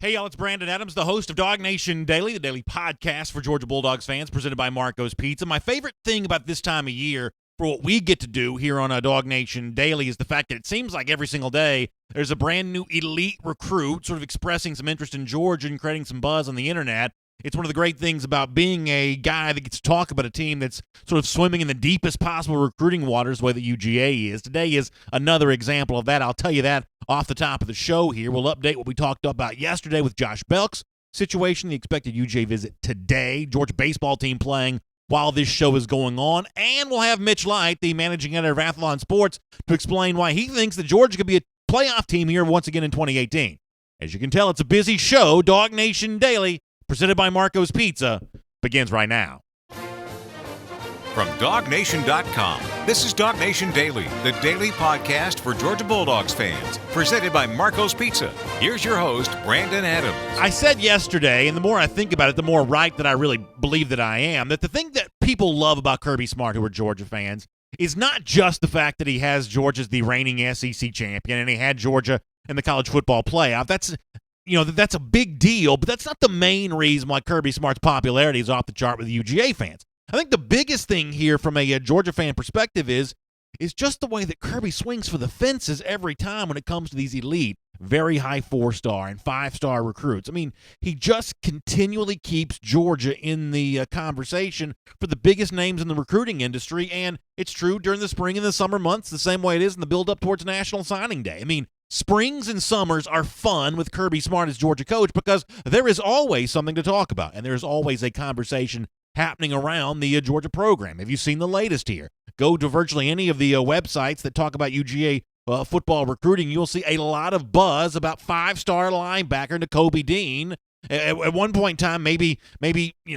Hey, y'all, it's Brandon Adams, the host of DawgNation Daily, the daily podcast for Georgia Bulldogs fans, presented by Marco's Pizza. My favorite thing about this time of year for what we get to do here on DawgNation Daily is the fact that it seems like every single day there's a brand new elite recruit sort of expressing some interest in Georgia and creating some buzz on the internet. It's one of the great things about being a guy that gets to talk about a team that's sort of swimming in the deepest possible recruiting waters the way that UGA is. Today is another example of that. I'll tell you that off the top of the show here. We'll update what we talked about yesterday with Josh Belk's situation, the expected UGA visit today, Georgia baseball team playing while this show is going on, and we'll have Mitch Light, the managing editor of Athlon Sports, to explain why he thinks that Georgia could be a playoff team here once again in 2018. As you can tell, it's a busy show. DawgNation Daily, presented by Marco's Pizza, begins right now. From DawgNation.com, this is DawgNation Daily, the daily podcast for Georgia Bulldogs fans, presented by Marco's Pizza. Here's your host, Brandon Adams. I said yesterday, and the more I think about it, the more right that I really believe that I am, that the thing that people love about Kirby Smart, who are Georgia fans, is not just the fact that he has Georgia as the reigning SEC champion and he had Georgia in the college football playoff. That's a big deal, but that's not the main reason why Kirby Smart's popularity is off the chart with the UGA fans. I think the biggest thing here from a Georgia fan perspective is just the way that Kirby swings for the fences every time when it comes to these elite, very high 4-star and 5-star recruits. I mean, he just continually keeps Georgia in the conversation for the biggest names in the recruiting industry, and it's true during the spring and the summer months the same way it is in the build-up towards National Signing Day. I mean, springs and summers are fun with Kirby Smart as Georgia coach because there is always something to talk about, and there's always a conversation happening around the Georgia program. Have you seen the latest here? Go to virtually any of the websites that talk about UGA football recruiting. You'll see a lot of buzz about 5-star linebacker Nicole B Dean. At one point in time, maybe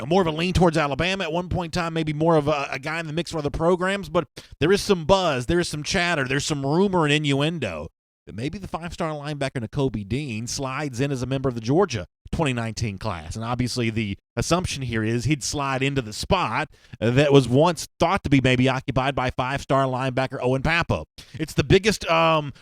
more of a lean towards Alabama. At one point in time, maybe more of a guy in the mix for other programs. But there is some buzz, there is some chatter, there's some rumor and innuendo that maybe the 5-star linebacker Nicole B Dean slides in as a member of the Georgia 2019 class. And obviously the assumption here is he'd slide into the spot that was once thought to be maybe occupied by 5-star linebacker Owen Popo. It's the biggest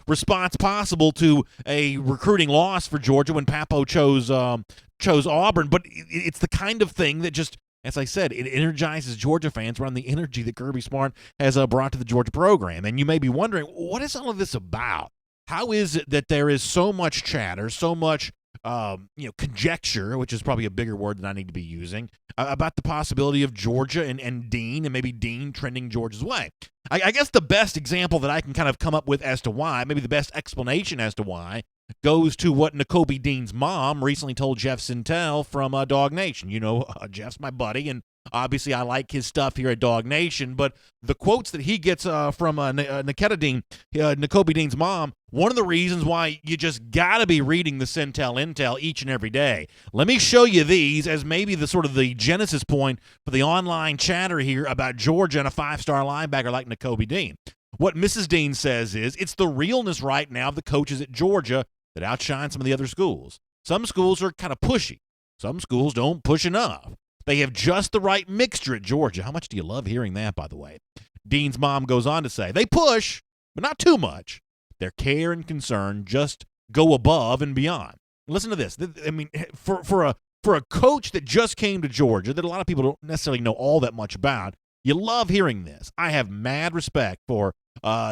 response possible to a recruiting loss for Georgia when Popo chose Auburn, but it's the kind of thing that just, as I said, it energizes Georgia fans around the energy that Kirby Smart has brought to the Georgia program. And you may be wondering, what is all of this about? How is it that there is so much chatter, so much conjecture, which is probably a bigger word than I need to be using, about the possibility of Georgia and Dean, and maybe Dean trending Georgia's way? I guess the best example that I can kind of come up with as to why, maybe the best explanation as to why, goes to what Nicole B Dean's mom recently told Jeff Sintel from DawgNation. You know, Jeff's my buddy, and obviously I like his stuff here at DawgNation, but the quotes that he gets from Nicole B Dean's mom, one of the reasons why you just got to be reading the Sintel Intel each and every day. Let me show you these as maybe the sort of the genesis point for the online chatter here about Georgia and a 5-star linebacker like Nicole B Dean. What Mrs. Dean says is, it's the realness right now of the coaches at Georgia that outshine some of the other schools. Some schools are kind of pushy. Some schools don't push enough. They have just the right mixture at Georgia. How much do you love hearing that, by the way? Dean's mom goes on to say, they push, but not too much. Their care and concern just go above and beyond. Listen to this. I mean, for a coach that just came to Georgia that a lot of people don't necessarily know all that much about, you love hearing this. I have mad respect for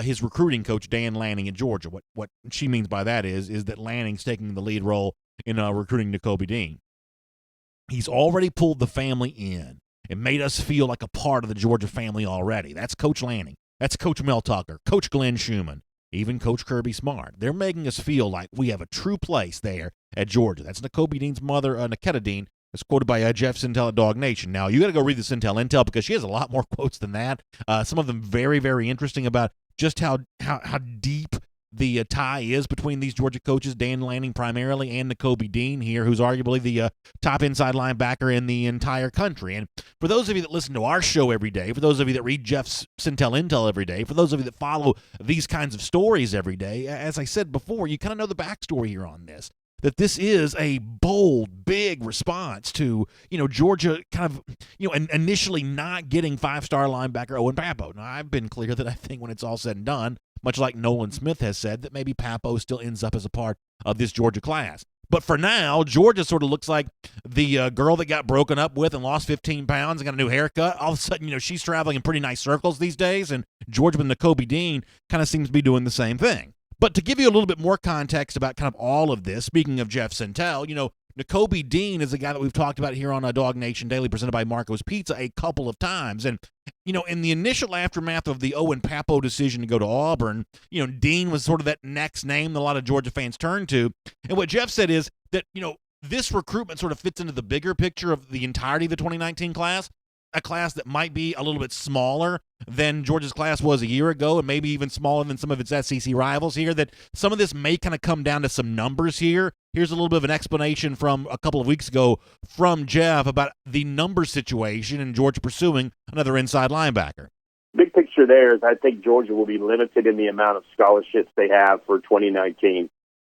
his recruiting coach, Dan Lanning at Georgia. What she means by that is that Lanning's taking the lead role in recruiting Nicole B Dean. He's already pulled the family in and made us feel like a part of the Georgia family already. That's Coach Lanning. That's Coach Mel Tucker, Coach Glenn Schumann, even Coach Kirby Smart. They're making us feel like we have a true place there at Georgia. That's Nicole B Dean's mother, Nicole Dean. It's quoted by Jeff Sintel at DawgNation. Now, you got to go read the Sintel Intel because she has a lot more quotes than that. Some of them very, very interesting about just how deep the tie is between these Georgia coaches, Dan Lanning primarily, and Nicole B Dean here, who's arguably the top inside linebacker in the entire country. And for those of you that listen to our show every day, for those of you that read Jeff's Sintel Intel every day, for those of you that follow these kinds of stories every day, as I said before, you kind of know the backstory here on this. That this is a bold, big response to, Georgia kind of, initially not getting 5-star linebacker Owen Popo. Now, I've been clear that I think when it's all said and done, much like Nolan Smith has said, that maybe Popo still ends up as a part of this Georgia class. But for now, Georgia sort of looks like the girl that got broken up with and lost 15 pounds and got a new haircut. All of a sudden, she's traveling in pretty nice circles these days, and Georgia with Nakobe Dean kind of seems to be doing the same thing. But to give you a little bit more context about kind of all of this, speaking of Jeff Sentell, Nakobe Dean is a guy that we've talked about here on DawgNation Daily, presented by Marco's Pizza, a couple of times. And, in the initial aftermath of the Owen Popo decision to go to Auburn, Dean was sort of that next name that a lot of Georgia fans turned to. And what Jeff said is that, this recruitment sort of fits into the bigger picture of the entirety of the 2019 class, a class that might be a little bit smaller than Georgia's class was a year ago, and maybe even smaller than some of its SEC rivals here, that some of this may kind of come down to some numbers here. Here's a little bit of an explanation from a couple of weeks ago from Jeff about the number situation and Georgia pursuing another inside linebacker. Big picture there is I think Georgia will be limited in the amount of scholarships they have for 2019.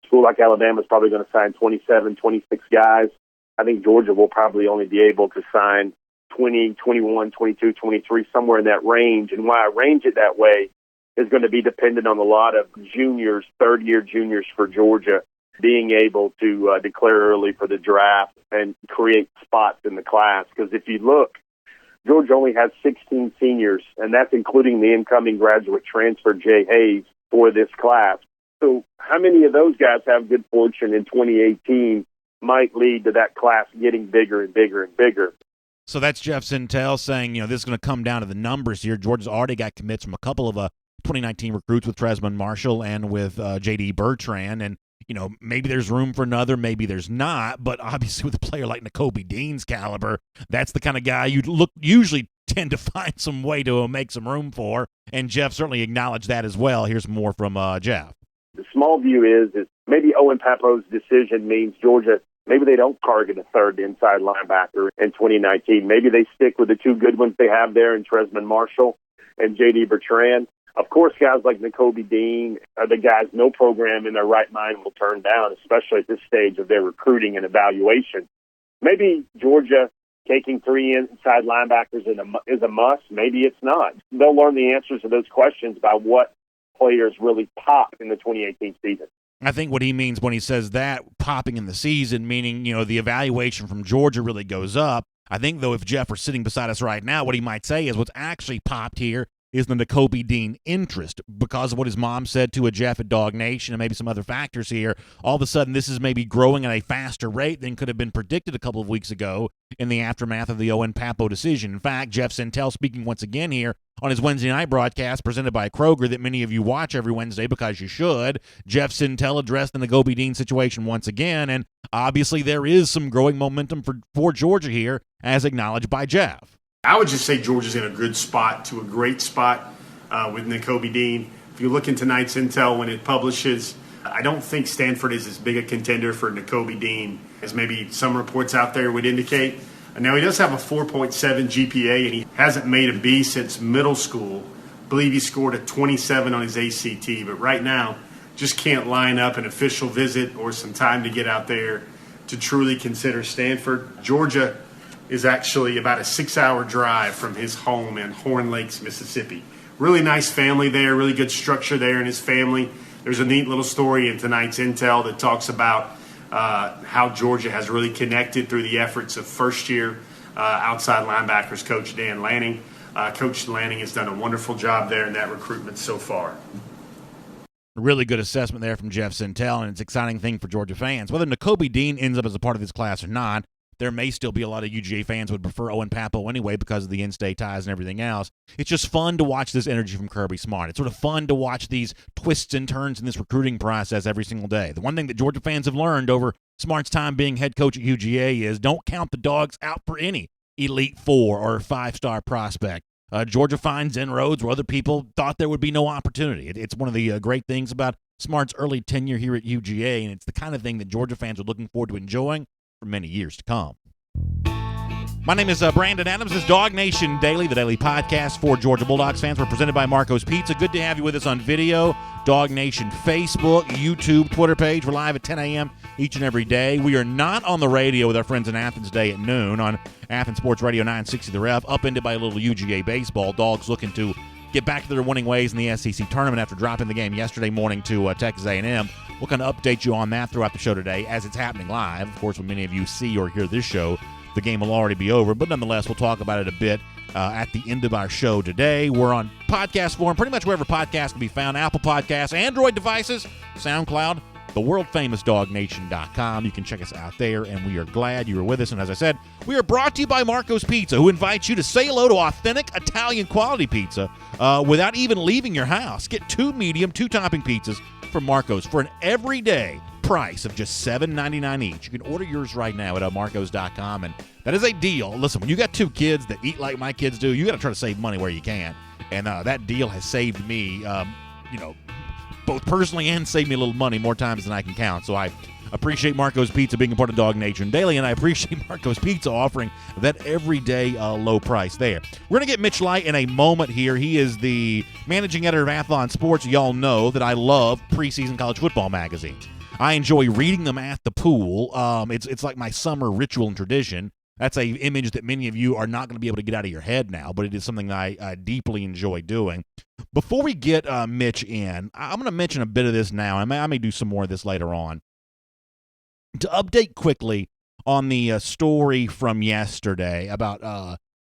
A school like Alabama is probably going to sign 27, 26 guys. I think Georgia will probably only be able to sign 20, 21, 22, 23, somewhere in that range. And why I range it that way is going to be dependent on a lot of juniors, third-year juniors for Georgia, being able to declare early for the draft and create spots in the class. Because if you look, Georgia only has 16 seniors, and that's including the incoming graduate transfer, Jay Hayes, for this class. So how many of those guys have good fortune in 2018 might lead to that class getting bigger and bigger and bigger? So that's Jeff Sentell saying, this is going to come down to the numbers here. Georgia's already got commits from a couple of 2019 recruits with Tresman Marshall and with J.D. Bertrand. And, maybe there's room for another, maybe there's not. But obviously with a player like Nakobe Dean's caliber, that's the kind of guy you usually tend to find some way to make some room for. And Jeff certainly acknowledged that as well. Here's more from Jeff. The small view is maybe Owen Popo's decision means Georgia, maybe they don't target a third inside linebacker in 2019. Maybe they stick with the two good ones they have there in Tresman Marshall and J.D. Bertrand. Of course, guys like Nakobe Dean are the guys no program in their right mind will turn down, especially at this stage of their recruiting and evaluation. Maybe Georgia taking three inside linebackers is a must. Maybe it's not. They'll learn the answers to those questions by what players really pop in the 2018 season. I think what he means when he says that, popping in the season, meaning, the evaluation from Georgia really goes up. I think, though, if Jeff were sitting beside us right now, what he might say is what's actually popped here is the Nakobe Dean interest because of what his mom said to a Jeff at DawgNation and maybe some other factors here. All of a sudden, this is maybe growing at a faster rate than could have been predicted a couple of weeks ago in the aftermath of the Owen Popo decision. In fact, Jeff Sentell speaking once again here on his Wednesday night broadcast presented by Kroger that many of you watch every Wednesday because you should. Jeff Sentell addressed the Nakobe Dean situation once again, and obviously there is some growing momentum for Georgia here, as acknowledged by Jeff. I would just say Georgia's in a good spot to a great spot with Nakobe Dean. If you look in tonight's intel when it publishes, I don't think Stanford is as big a contender for Nakobe Dean as maybe some reports out there would indicate. Now, he does have a 4.7 GPA, and he hasn't made a B since middle school. I believe he scored a 27 on his ACT, but right now just can't line up an official visit or some time to get out there to truly consider Stanford. Georgia is actually about a 6-hour drive from his home in Horn Lakes, Mississippi. Really nice family there, really good structure there in his family. There's a neat little story in tonight's intel that talks about how Georgia has really connected through the efforts of first-year outside linebackers coach Dan Lanning. Coach Lanning has done a wonderful job there in that recruitment so far. Really good assessment there from Jeff Sentell, and it's an exciting thing for Georgia fans. Whether Nakobe Dean ends up as a part of this class or not, there may still be a lot of UGA fans who would prefer Owen Popo anyway because of the in-state ties and everything else. It's just fun to watch this energy from Kirby Smart. It's sort of fun to watch these twists and turns in this recruiting process every single day. The one thing that Georgia fans have learned over Smart's time being head coach at UGA is don't count the dogs out for any Elite Four or 5-star prospect. Georgia finds inroads where other people thought there would be no opportunity. It's one of the great things about Smart's early tenure here at UGA, and it's the kind of thing that Georgia fans are looking forward to enjoying for many years to come. My name is Brandon Adams. This is DawgNation Daily, the daily podcast for Georgia Bulldogs fans. We're presented by Marco's Pizza. Good to have you with us on video. DawgNation Facebook, YouTube, Twitter page. We're live at 10 a.m. each and every day. We are not on the radio with our friends in Athens today at noon on Athens Sports Radio 960 The Ref, upended by a little UGA baseball. Dogs looking to get back to their winning ways in the SEC tournament after dropping the game yesterday morning to Texas A&M. we'll kind of update you on that throughout the show today as it's happening live. Of course, when many of you see or hear this show, the game will already be over. But nonetheless, we'll talk about it a bit at the end of our show today. We're on podcast form, pretty much wherever podcasts can be found. Apple Podcasts, Android devices, SoundCloud, the world-famous DawgNation.com. You can check us out there, and we are glad you were with us. And as I said, we are brought to you by Marco's Pizza, who invites you to say hello to authentic Italian quality pizza without even leaving your house. Get 2 medium, 2-topping pizzas from Marco's for an everyday price of just $7.99 each. You can order yours right now at marcos.com, and that is a deal. Listen, when you got 2 kids that eat like my kids do, you got to try to save money where you can, and that deal has saved me, both personally and saved me a little money more times than I can count. So I appreciate Marco's Pizza being a part of Dog Nation Daily, and I appreciate Marco's Pizza offering that everyday low price there. We're going to get Mitch Light in a moment here. He is the managing editor of Athlon Sports. Y'all know that I love preseason college football magazines. I enjoy reading them at the pool. It's like my summer ritual and tradition. That's a image that many of you are not going to be able to get out of your head now, but it is something I deeply enjoy doing. Before we get Mitch in, I'm going to mention a bit of this now. I may do some more of this later on. To update quickly on the story from yesterday about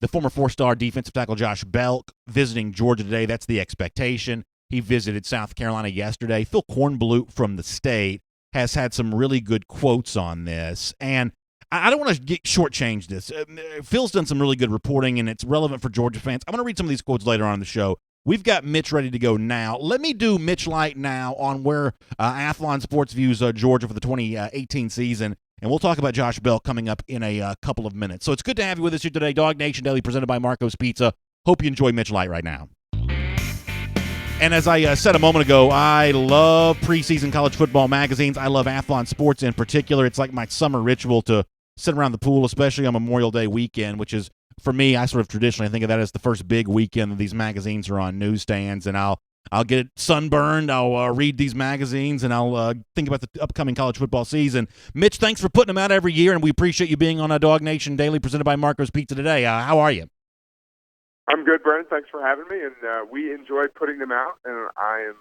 the former 4-star defensive tackle Josh Belk visiting Georgia today. That's the expectation. He visited South Carolina yesterday. Phil Kornblut from the State has had some really good quotes on this, and I don't want to shortchange this. Phil's done some really good reporting, and it's relevant for Georgia fans. I'm going to read some of these quotes later on in the show. We've got Mitch ready to go now. Let me do Mitch Light now on where Athlon Sports views Georgia for the 2018 season, and we'll talk about Josh Bell coming up in a couple of minutes. So it's good to have you with us here today. Dog Nation Daily presented by Marco's Pizza. Hope you enjoy Mitch Light right now. And as I said a moment ago, I love preseason college football magazines. I love Athlon Sports in particular. It's like my summer ritual to sit around the pool, especially on Memorial Day weekend, which is, for me, I sort of traditionally think of that as the first big weekend that these magazines are on newsstands, and I'll get sunburned, I'll read these magazines, and I'll think about the upcoming college football season. Mitch, thanks for putting them out every year, and we appreciate you being on Dog Nation Daily presented by Marco's Pizza today. How are you? I'm good, Brennan. Thanks for having me, and we enjoy putting them out, and I am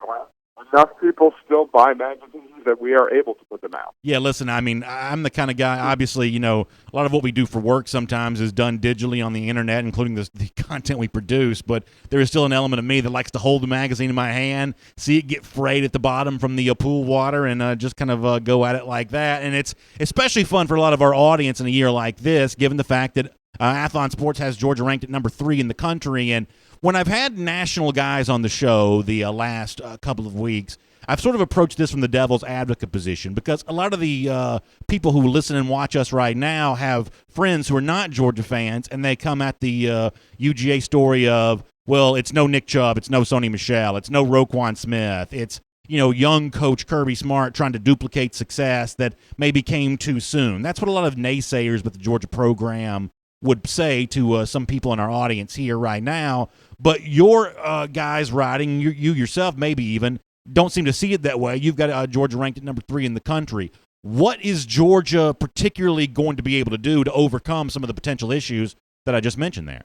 glad enough people still buy magazines that we are able to put them out. Yeah, listen, I mean, I'm the kind of guy, obviously, a lot of what we do for work sometimes is done digitally on the internet, including the content we produce, but there is still an element of me that likes to hold the magazine in my hand, see it get frayed at the bottom from the pool water, and just kind of go at it like that. And it's especially fun for a lot of our audience in a year like this, given the fact that Athlon Sports has Georgia ranked at number 3 in the country. And when I've had national guys on the show the last couple of weeks, I've sort of approached this from the devil's advocate position, because a lot of the people who listen and watch us right now have friends who are not Georgia fans, and they come at the UGA story of, well, it's no Nick Chubb, it's no Sony Michel, it's no Roquan Smith, it's young coach Kirby Smart trying to duplicate success that maybe came too soon. That's what a lot of naysayers with the Georgia program would say to some people in our audience here right now. But your guys writing, you yourself maybe even, don't seem to see it that way. You've got Georgia ranked at number 3 in the country. What is Georgia particularly going to be able to do to overcome some of the potential issues that I just mentioned there?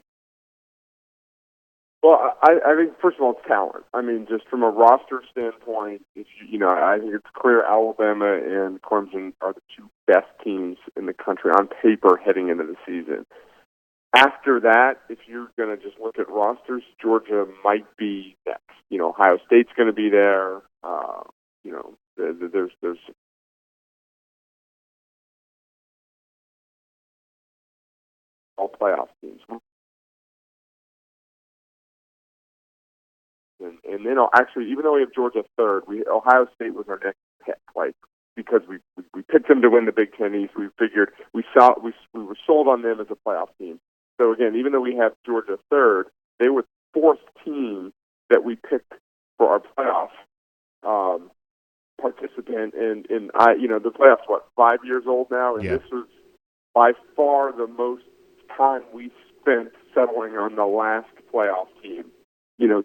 Well, I think, first of all, it's talent. I mean, just from a roster standpoint, I think it's clear Alabama and Clemson are the 2 best teams in the country on paper heading into the season. After that, if you're going to just look at rosters, Georgia might be next. Ohio State's going to be there. There's all playoff teams. And then actually, even though we have Georgia 3rd, Ohio State was our next pick, because we picked them to win the Big Ten East. We figured we were sold on them as a playoff team. So again, even though we have Georgia 3rd, they were the 4th team that we picked for our playoff participant. And the playoffs, 5 years old now, and This was by far the most time we spent settling on the last playoff team.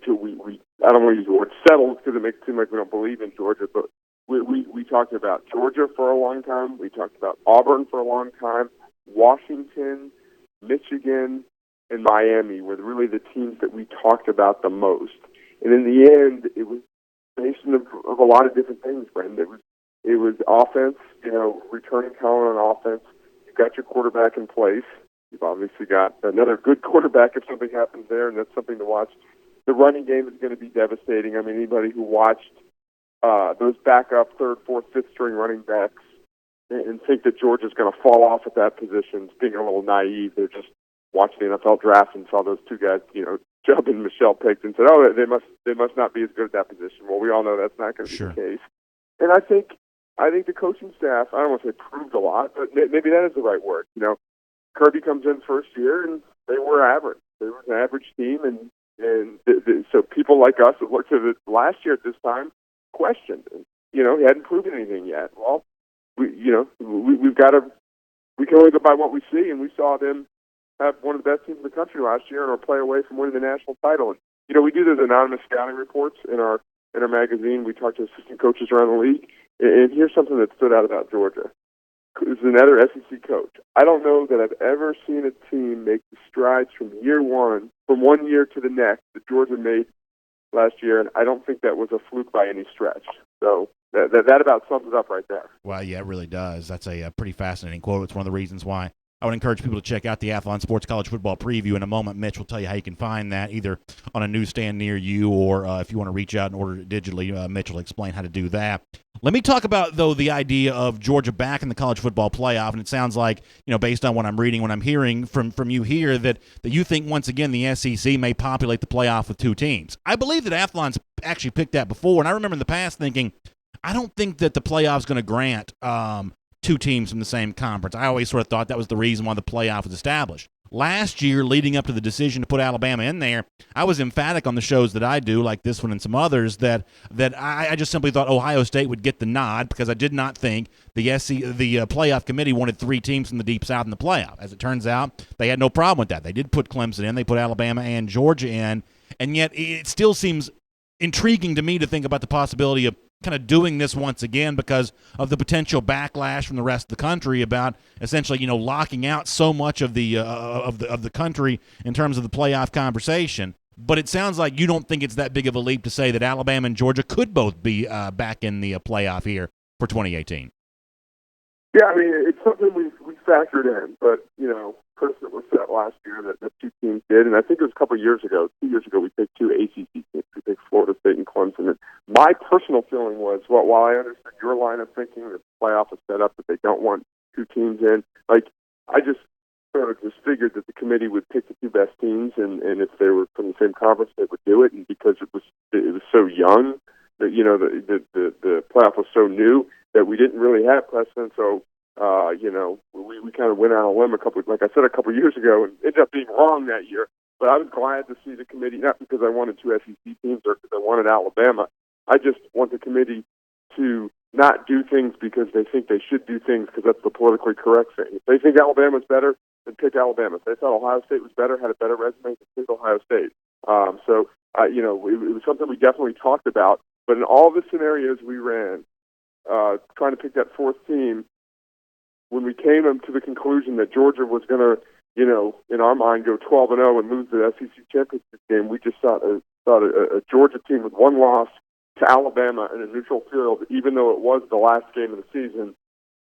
Till we I don't want to use the word settled because it makes it seem like we don't believe in Georgia, but we talked about Georgia for a long time. We talked about Auburn for a long time. Washington, Michigan, and Miami were really the teams that we talked about the most. And in the end, it was combination of a lot of different things, Brendan. It was offense, returning talent on offense. You've got your quarterback in place. You've obviously got another good quarterback if something happens there, and that's something to watch. The running game is going to be devastating. I mean, anybody who watched those backup third, fourth, fifth string running backs and think that Georgia's going to fall off at that position is being a little naive. They're just watching the NFL draft and saw those two guys, Chubb and Michelle picked and said, "Oh, they must not be as good at that position." Well, we all know that's not going to be the case. And I think the coaching staff, I don't want to say proved a lot, but maybe that is the right word. Kirby comes in first year and they were average. They were an average team, and so people like us that looked at it last year at this time questioned. He hadn't proven anything yet. Well, we've got to. We can only go by what we see, and we saw them have one of the best teams in the country last year and are a play away from winning the national title. And we do those anonymous scouting reports in our magazine. We talk to assistant coaches around the league, and here's something that stood out about Georgia. This is another SEC coach. I don't know that I've ever seen a team make the strides from one year to the next that Georgia made last year, and I don't think that was a fluke by any stretch. So that about sums it up right there. Well, yeah, it really does. That's a pretty fascinating quote. It's one of the reasons why I would encourage people to check out the Athlon Sports College Football Preview. In a moment, Mitch will tell you how you can find that, either on a newsstand near you or if you want to reach out and order it digitally, Mitch will explain how to do that. Let me talk about, though, the idea of Georgia back in the college football playoff, and it sounds like, based on what I'm reading, what I'm hearing from you here, that you think, once again, the SEC may populate the playoff with two teams. I believe that Athlon's actually picked that before, and I remember in the past thinking, I don't think that the playoff's going to grant two teams from the same conference. I always sort of thought that was the reason why the playoff was established. Last year, leading up to the decision to put Alabama in there, I was emphatic on the shows that I do, like this one and some others, that I just simply thought Ohio State would get the nod because I did not think the playoff committee wanted three teams from the Deep South in the playoff. As it turns out, they had no problem with that. They did put Clemson in. They put Alabama and Georgia in, and yet it still seems intriguing to me to think about the possibility of kind of doing this once again because of the potential backlash from the rest of the country about essentially, locking out so much of the country in terms of the playoff conversation. But it sounds like you don't think it's that big of a leap to say that Alabama and Georgia could both be back in the playoff here for 2018. Yeah, I mean, it's something we factored in, but, precedent was set last year that two teams did, and I think it was a couple of years ago. 2 years ago, we picked two ACC teams. We picked Florida State and Clemson. And my personal feeling was, well, while I understood your line of thinking that the playoff is set up, that they don't want two teams in, I just sort of just figured that the committee would pick the two best teams, and if they were from the same conference, they would do it. And because it was so young, that the playoff was so new that we didn't really have precedent. So we kind of went out on a limb a couple of years ago, and ended up being wrong that year. But I was glad to see the committee, not because I wanted two SEC teams or because I wanted Alabama. I just want the committee to not do things because they think they should do things because that's the politically correct thing. If they think Alabama's better, then pick Alabama. If they thought Ohio State was better, had a better resume, then pick Ohio State. It was something we definitely talked about. But in all the scenarios we ran, trying to pick that fourth team, when we came to the conclusion that Georgia was going to, in our mind, go 12-0 and lose the SEC championship game, we just thought a Georgia team with one loss to Alabama in a neutral field, even though it was the last game of the season,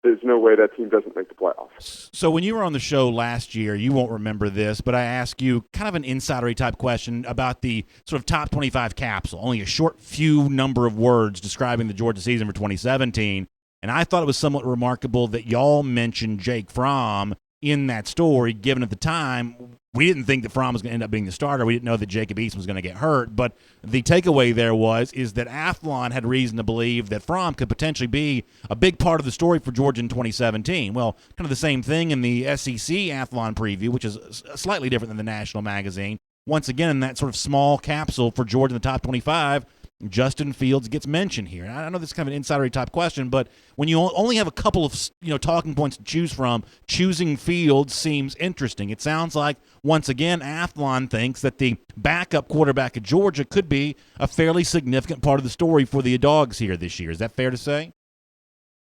there's no way that team doesn't make the playoffs. So when you were on the show last year, you won't remember this, but I asked you kind of an insidery type question about the sort of top 25 capsule, only a short few number of words describing the Georgia season for 2017. And I thought it was somewhat remarkable that y'all mentioned Jake Fromm in that story, given at the time we didn't think that Fromm was going to end up being the starter. We didn't know that Jacob Eason was going to get hurt. But the takeaway there is that Athlon had reason to believe that Fromm could potentially be a big part of the story for Georgia in 2017. Well, kind of the same thing in the SEC Athlon preview, which is slightly different than the National Magazine. Once again, in that sort of small capsule for Georgia in the top 25, Justin Fields gets mentioned here. And I know this is kind of an insidery type question, but when you only have a couple of talking points to choose from, choosing Fields seems interesting. It sounds like, once again, Athlon thinks that the backup quarterback at Georgia could be a fairly significant part of the story for the Dogs here this year. Is that fair to say?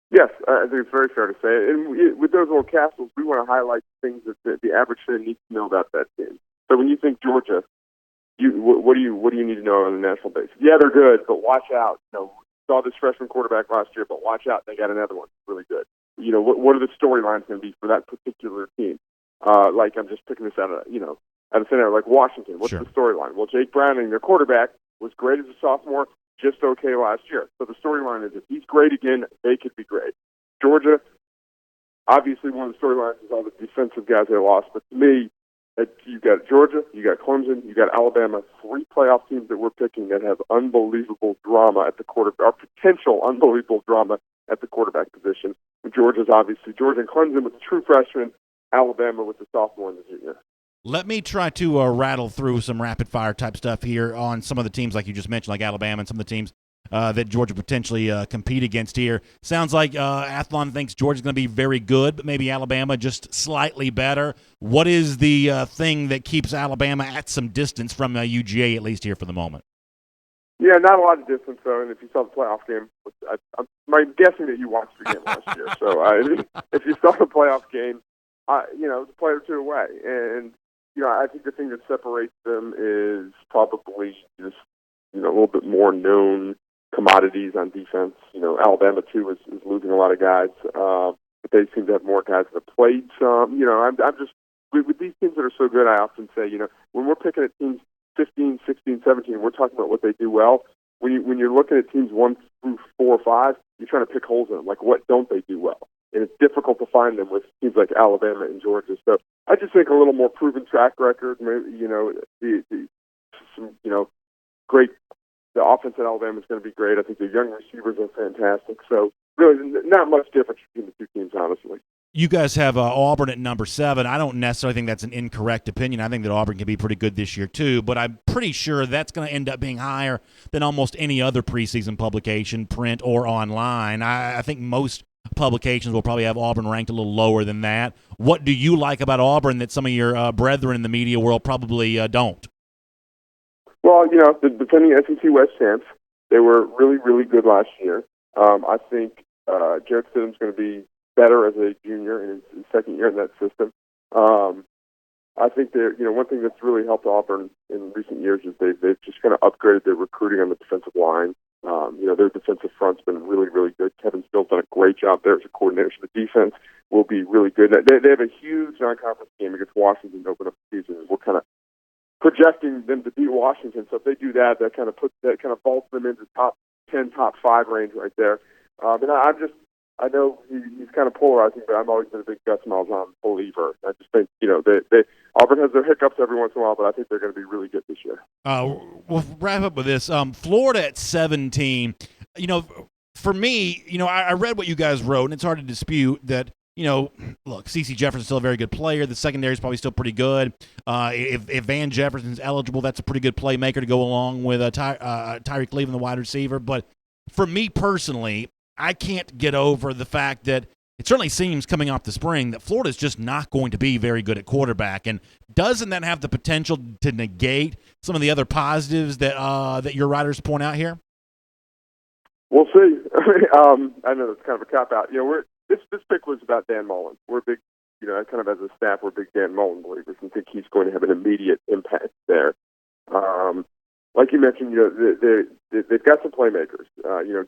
Yes, I think it's very fair to say. And with those little capsules, we want to highlight things that the average fan needs to know about that team. So when you think Georgia, what do you need to know on a national basis? Yeah, they're good, but watch out. Saw this freshman quarterback last year, but watch out, they got another one really good. What are the storylines going to be for that particular team? Like I'm just picking this out of thin air, like Washington. What's the storyline? Well, Jake Browning, their quarterback, was great as a sophomore, just okay last year. So the storyline is if he's great again, they could be great. Georgia, obviously one of the storylines is all the defensive guys they lost, but to me, you got Georgia, you got Clemson, you got Alabama, 3 playoff teams that we're picking that have unbelievable drama at the quarterback, or potential unbelievable drama at the quarterback position. Georgia and Clemson with the true freshman, Alabama with the sophomore and the junior. Let me try to rattle through some rapid-fire type stuff here on some of the teams like you just mentioned, like Alabama and some of the teams that Georgia potentially compete against here. Sounds like Athlon thinks Georgia's going to be very good, but maybe Alabama just slightly better. What is the thing that keeps Alabama at some distance from UGA, at least here for the moment? Yeah, not a lot of distance, though, and if you saw the playoff game, I'm guessing that you watched the game last year. So if you saw the playoff game, it's a play or two away. And, I think the thing that separates them is probably just, a little bit more known commodities on defense. Alabama, too, is losing a lot of guys, but they seem to have more guys that have played some. I'm just, with these teams that are so good, I often say, when we're picking at teams 15, 16, 17, we're talking about what they do well. When you're looking at teams 1 through 4 or 5, you're trying to pick holes in them, like what don't they do well? And it's difficult to find them with teams like Alabama and Georgia. So I just think a little more proven track record, maybe, great. The offense at Alabama is going to be great. I think the young receivers are fantastic. So really not much difference between the two teams, honestly. You guys have Auburn at number 7. I don't necessarily think that's an incorrect opinion. I think that Auburn can be pretty good this year too, but I'm pretty sure that's going to end up being higher than almost any other preseason publication, print or online. I think most publications will probably have Auburn ranked a little lower than that. What do you like about Auburn that some of your brethren in the media world probably don't? Well, the defending SEC West champs, they were really, really good last year. I think Jarrett Stidham's going to be better as a junior in his second year in that system. I think one thing that's really helped Auburn in recent years is they've just kind of upgraded their recruiting on the defensive line. Their defensive front's been really, really good. Kevin Still's done a great job there as a coordinator. So the defense will be really good. They have a huge non-conference game against Washington to open up the season. We're kind of projecting them to beat Washington. So if they do that, that kind of vaults them into top 10, top 5 range right there. And I know he's kind of polarizing, but I've always been a big Gus Malzahn believer. I just think, Auburn has their hiccups every once in a while, but I think they're going to be really good this year. We'll wrap up with this. Florida at 17. For me, I read what you guys wrote, and it's hard to dispute that, look, C.C. Jefferson's still a very good player. The secondary is probably still pretty good. If Van Jefferson's eligible, that's a pretty good playmaker to go along with Tyreek Cleveland, the wide receiver. But for me personally, I can't get over the fact that it certainly seems coming off the spring that Florida's just not going to be very good at quarterback. And doesn't that have the potential to negate some of the other positives that your writers point out here? We'll see. I know that's kind of a cop-out. This pick was about Dan Mullen. We're big, kind of as a staff, we're big Dan Mullen believers and think he's going to have an immediate impact there. Like you mentioned, they've got some playmakers.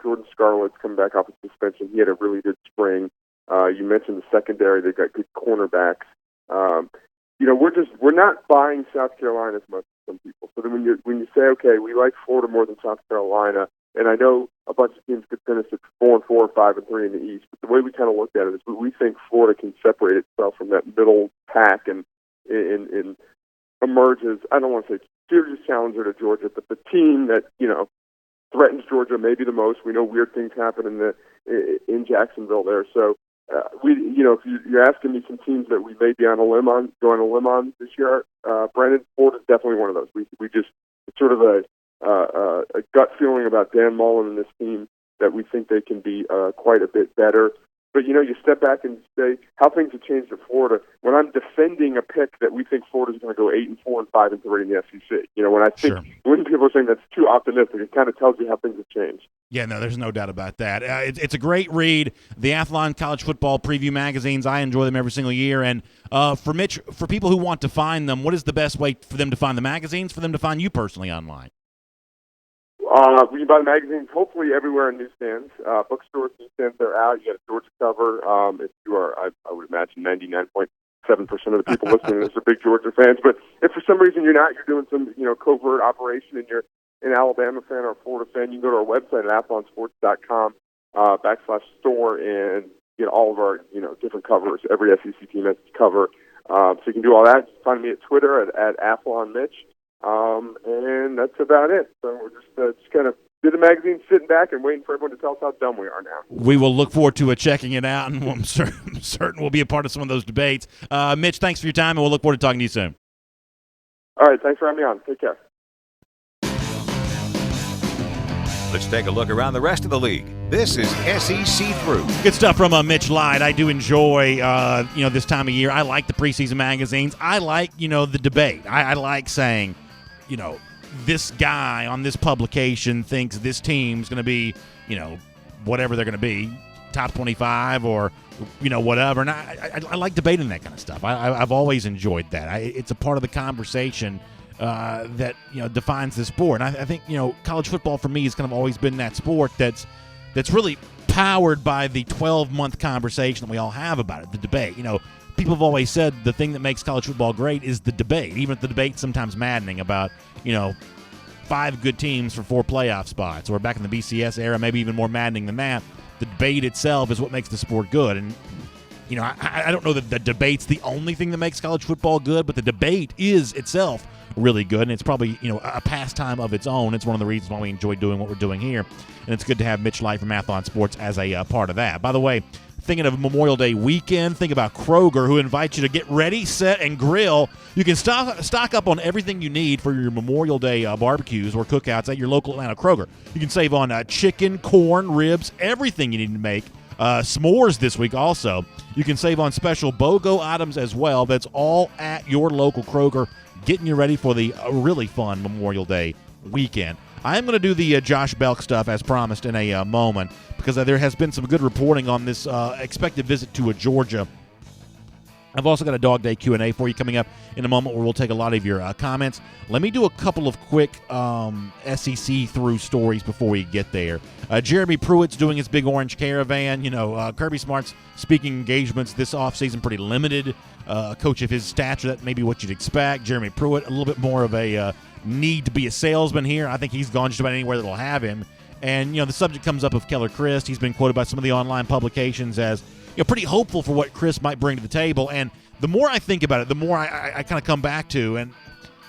Jordan Scarlett's coming back off of suspension. He had a really good spring. You mentioned the secondary; they've got good cornerbacks. We're not buying South Carolina as much as some people. So then when you say, okay, we like Florida more than South Carolina, and I know a bunch of teams could finish at 4-4, 5-3 in the East, but the way we kind of looked at it is we think Florida can separate itself from that middle pack and emerges. I don't want to say serious challenger to Georgia, but the team that threatens Georgia maybe the most. We know weird things happen in Jacksonville there. So if you're asking me some teams that we may be going on a limb on this year, Brandon, Florida is definitely one of those. We just it's sort of a gut feeling about Dan Mullen and this team that we think they can be quite a bit better. But, you step back and say how things have changed at Florida. When I'm defending a pick that we think Florida's going to go 8-4 and 5-3 in the SEC, when I think when people are saying that's too optimistic, it kind of tells you how things have changed. Yeah, no, there's no doubt about that. It's a great read. The Athlon College Football Preview magazines, I enjoy them every single year. And for Mitch, for people who want to find them, what is the best way for them to find the magazines, for them to find you personally online? We can buy the magazines hopefully everywhere in newsstands. Bookstores, newsstands, they're out. You got a Georgia cover. If you are, I would imagine 99.7% of the people listening to this are big Georgia fans. But if for some reason you're not, you're doing some covert operation and you're an Alabama fan or a Florida fan, you can go to our website at athlonsports.com /store and get all of our different covers. Every SEC team has a cover. So you can do all that. Find me at Twitter at AthlonMitch. And that's about it. So we're just kind of did the magazine, sitting back and waiting for everyone to tell us how dumb we are now. We will look forward to checking it out, and I'm certain we'll be a part of some of those debates. Mitch, thanks for your time, and we'll look forward to talking to you soon. All right, thanks for having me on. Take care. Let's take a look around the rest of the league. This is SEC Through. Good stuff from Mitch Light. I do enjoy, this time of year. I like the preseason magazines. I like, the debate. I like saying, this guy on this publication thinks this team's going to be, whatever they're going to be, top 25 or, whatever. And I like debating that kind of stuff. I've always enjoyed that. It's a part of the conversation that defines the sport. And I think college football for me has kind of always been that sport that's really powered by the 12-month conversation that we all have about it, the debate. People have always said the thing that makes college football great is the debate, even if the debate's sometimes maddening about 5 good teams for 4 playoff spots, or back in the BCS era, maybe even more maddening than that. The debate itself is what makes the sport good. And I don't know that the debate's the only thing that makes college football good, but the debate is itself really good, and it's probably a pastime of its own. It's one of the reasons why we enjoy doing what we're doing here, and it's good to have Mitch Light from Athlon Sports as a part of that. By the way, thinking of Memorial Day weekend, think about Kroger, who invites you to get ready, set, and grill. You can stock up on everything you need for your Memorial Day barbecues or cookouts at your local Atlanta Kroger. You can save on chicken, corn, ribs, everything you need to make. S'mores this week also. You can save on special BOGO items as well. That's all at your local Kroger, getting you ready for the really fun Memorial Day weekend. I am going to do the Josh Belk stuff as promised in a moment, because there has been some good reporting on this expected visit to Georgia. I've also got a Dog Day Q&A for you coming up in a moment where we'll take a lot of your comments. Let me do a couple of quick SEC through stories before we get there. Jeremy Pruitt's doing his Big Orange Caravan. Kirby Smart's speaking engagements this offseason pretty limited. A coach of his stature, that may be what you'd expect. Jeremy Pruitt, a little bit more of a need to be a salesman here. I think he's gone just about anywhere that'll have him. And, the subject comes up of Keller Christ. He's been quoted by some of the online publications as pretty hopeful for what Chris might bring to the table. And the more I think about it, the more I kind of come back to, and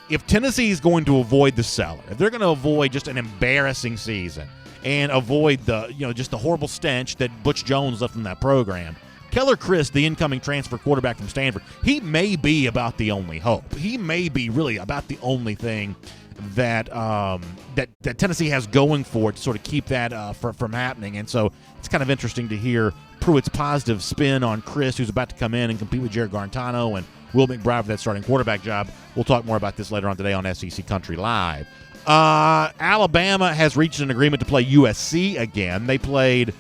if Tennessee is going to avoid the cellar, if they're going to avoid just an embarrassing season and avoid the, just the horrible stench that Butch Jones left from that program, Keller Christ, the incoming transfer quarterback from Stanford, he may be about the only hope. He may be really about the only thing that that Tennessee has going for it to sort of keep that from happening. And so it's kind of interesting to hear Pruitt's positive spin on Chris, who's about to come in and compete with Jared Garantano and Will McBride for that starting quarterback job. We'll talk more about this later on today on SEC Country Live. Alabama has reached an agreement to play USC again. They played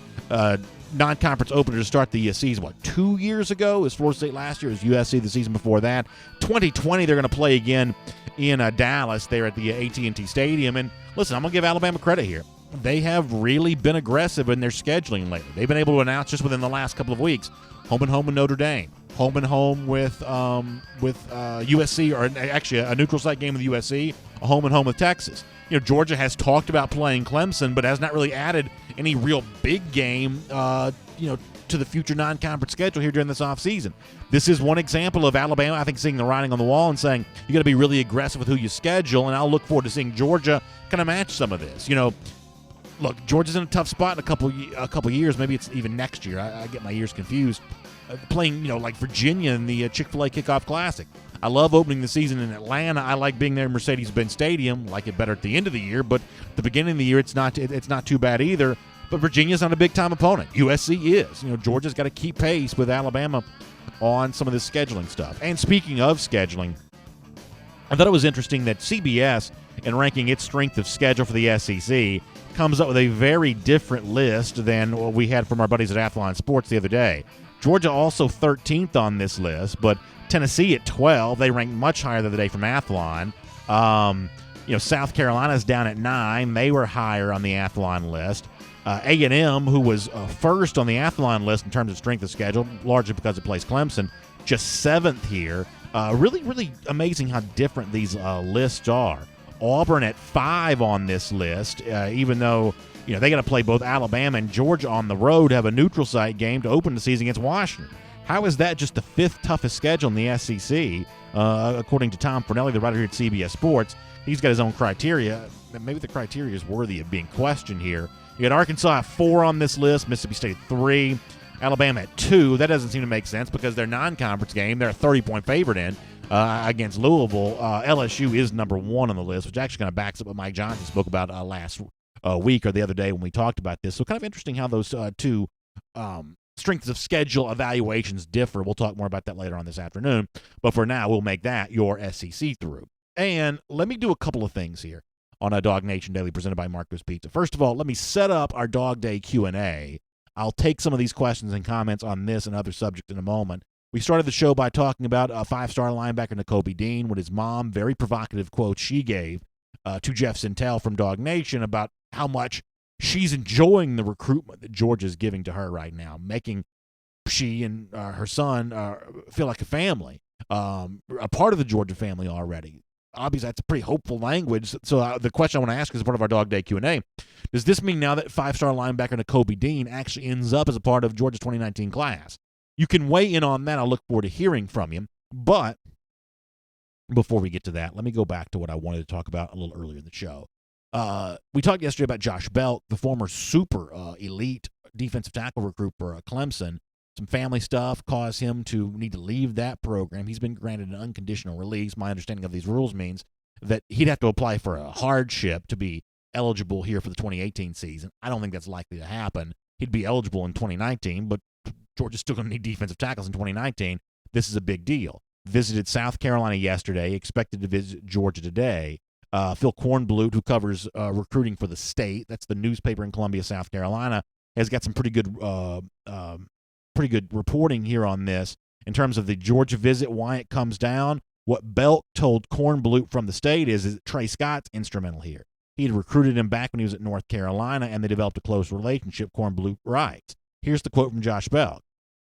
non-conference opener to start the season, 2 years ago? It was Florida State last year. It was USC the season before that. 2020, they're going to play again in Dallas there at the AT&T Stadium. And listen, I'm going to give Alabama credit here. They have really been aggressive in their scheduling lately. They've been able to announce just within the last couple of weeks, home and home with Notre Dame, home and home with USC, or actually a neutral site game with USC, a home and home with Texas. Georgia has talked about playing Clemson, but has not really added any real big game, to the future non-conference schedule here during this offseason. This is one example of Alabama, I think, seeing the writing on the wall and saying, you got to be really aggressive with who you schedule, and I'll look forward to seeing Georgia kind of match some of this. Look, Georgia's in a tough spot in a couple years. Maybe it's even next year. I get my years confused. Playing, like Virginia in the Chick-fil-A Kickoff Classic. I love opening the season in Atlanta. I like being there in Mercedes-Benz Stadium. Like it better at the end of the year, but at the beginning of the year, it's not too bad either. But Virginia's not a big-time opponent. USC is. Georgia's got to keep pace with Alabama on some of this scheduling stuff. And speaking of scheduling, I thought it was interesting that CBS, in ranking its strength of schedule for the SEC, comes up with a very different list than what we had from our buddies at Athlon Sports the other day. Georgia also 13th on this list, but Tennessee at 12. They ranked much higher the other day from Athlon. South Carolina's down at 9. They were higher on the Athlon list. A&M, who was first on the Athlon list in terms of strength of schedule, largely because it plays Clemson, just 7th here. Really, really amazing how different these lists are. Auburn at 5 on this list, even though they got to play both Alabama and Georgia on the road, have a neutral site game to open the season against Washington. How is that just the 5th toughest schedule in the SEC? According to Tom Fornelli, the writer here at CBS Sports, he's got his own criteria. Maybe the criteria is worthy of being questioned here. You got Arkansas at 4 on this list, Mississippi State at 3, Alabama at 2. That doesn't seem to make sense because their non-conference game, they're a 30-point favorite in against Louisville. LSU is number 1 on the list, which actually kind of backs up what Mike Johnson spoke about last week or the other day when we talked about this. So kind of interesting how those two strengths of schedule evaluations differ. We'll talk more about that later on this afternoon. But for now, we'll make that your SEC through. And let me do a couple of things here on a DawgNation Daily presented by Marco's Pizza. First of all, let me set up our Dog Day Q&A. I'll take some of these questions and comments on this and other subjects in a moment. We started the show by talking about a 5-star linebacker, Nicole B Dean, with his mom, very provocative quote she gave to Jeff Sintel from DawgNation about how much she's enjoying the recruitment that Georgia's giving to her right now, making she and her son feel like a family, a part of the Georgia family already. Obviously, that's pretty hopeful language. So the question I want to ask as part of our Dog Day Q&A, does this mean now that 5-star linebacker Nicole B Dean actually ends up as a part of Georgia's 2019 class? You can weigh in on that. I'll look forward to hearing from you. But before we get to that, let me go back to what I wanted to talk about a little earlier in the show. We talked yesterday about Josh Belk, the former super elite defensive tackle recruit for Clemson. Some family stuff caused him to need to leave that program. He's been granted an unconditional release. My understanding of these rules means that he'd have to apply for a hardship to be eligible here for the 2018 season. I don't think that's likely to happen. He'd be eligible in 2019, but Georgia's still going to need defensive tackles in 2019. This is a big deal. Visited South Carolina yesterday, expected to visit Georgia today. Phil Kornblut, who covers recruiting for the state, that's the newspaper in Columbia, South Carolina, has got some pretty good reporting here on this in terms of the Georgia visit, why it comes down. What Belk told Kornblut from the state is that Trey Scott's instrumental here. He had recruited him back when he was at North Carolina, and they developed a close relationship, Kornblut writes. Here's the quote from Josh Belk.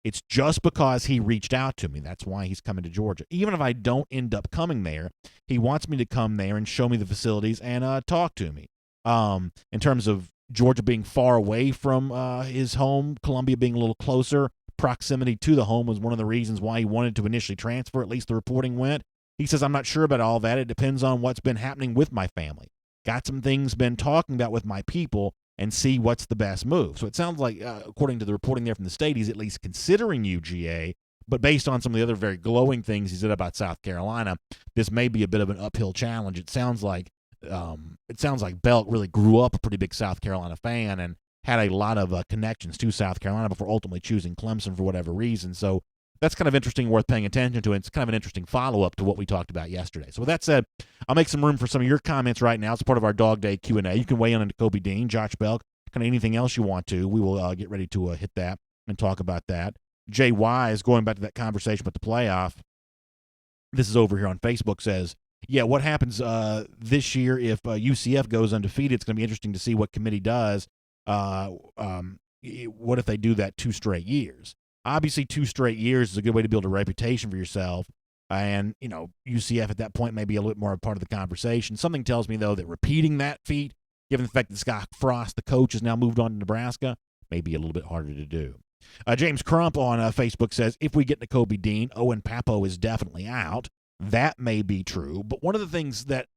It's just because he reached out to me. That's why he's coming to Georgia. Even if I don't end up coming there, he wants me to come there and show me the facilities and talk to me. In terms of Georgia being far away from his home, Columbia being a little closer, proximity to the home was one of the reasons why he wanted to initially transfer, at least the reporting went. He says, I'm not sure about all that. It depends on what's been happening with my family. Got some things been talking about with my people and see what's the best move. So it sounds like, according to the reporting there from the state, he's at least considering UGA, but based on some of the other very glowing things he said about South Carolina, this may be a bit of an uphill challenge. It sounds like Belk really grew up a pretty big South Carolina fan and had a lot of connections to South Carolina before ultimately choosing Clemson for whatever reason. So that's kind of interesting, worth paying attention to. And it's kind of an interesting follow-up to what we talked about yesterday. So with that said, I'll make some room for some of your comments right now. It's part of our Dog Day Q&A. You can weigh in on Nicole Dean, Josh Belk, kind of anything else you want to. We will get ready to hit that and talk about that. Jay Wise, going back to that conversation with the playoff, this is over here on Facebook, says, yeah, what happens this year if UCF goes undefeated? It's going to be interesting to see what committee does. What if they do that 2 straight years? Obviously, 2 straight years is a good way to build a reputation for yourself. And, UCF at that point may be a little bit more a part of the conversation. Something tells me, though, that repeating that feat, given the fact that Scott Frost, the coach, has now moved on to Nebraska, may be a little bit harder to do. James Crump on Facebook says, if we get Nicole B Dean, Owen Popo is definitely out. That may be true. But one of the things that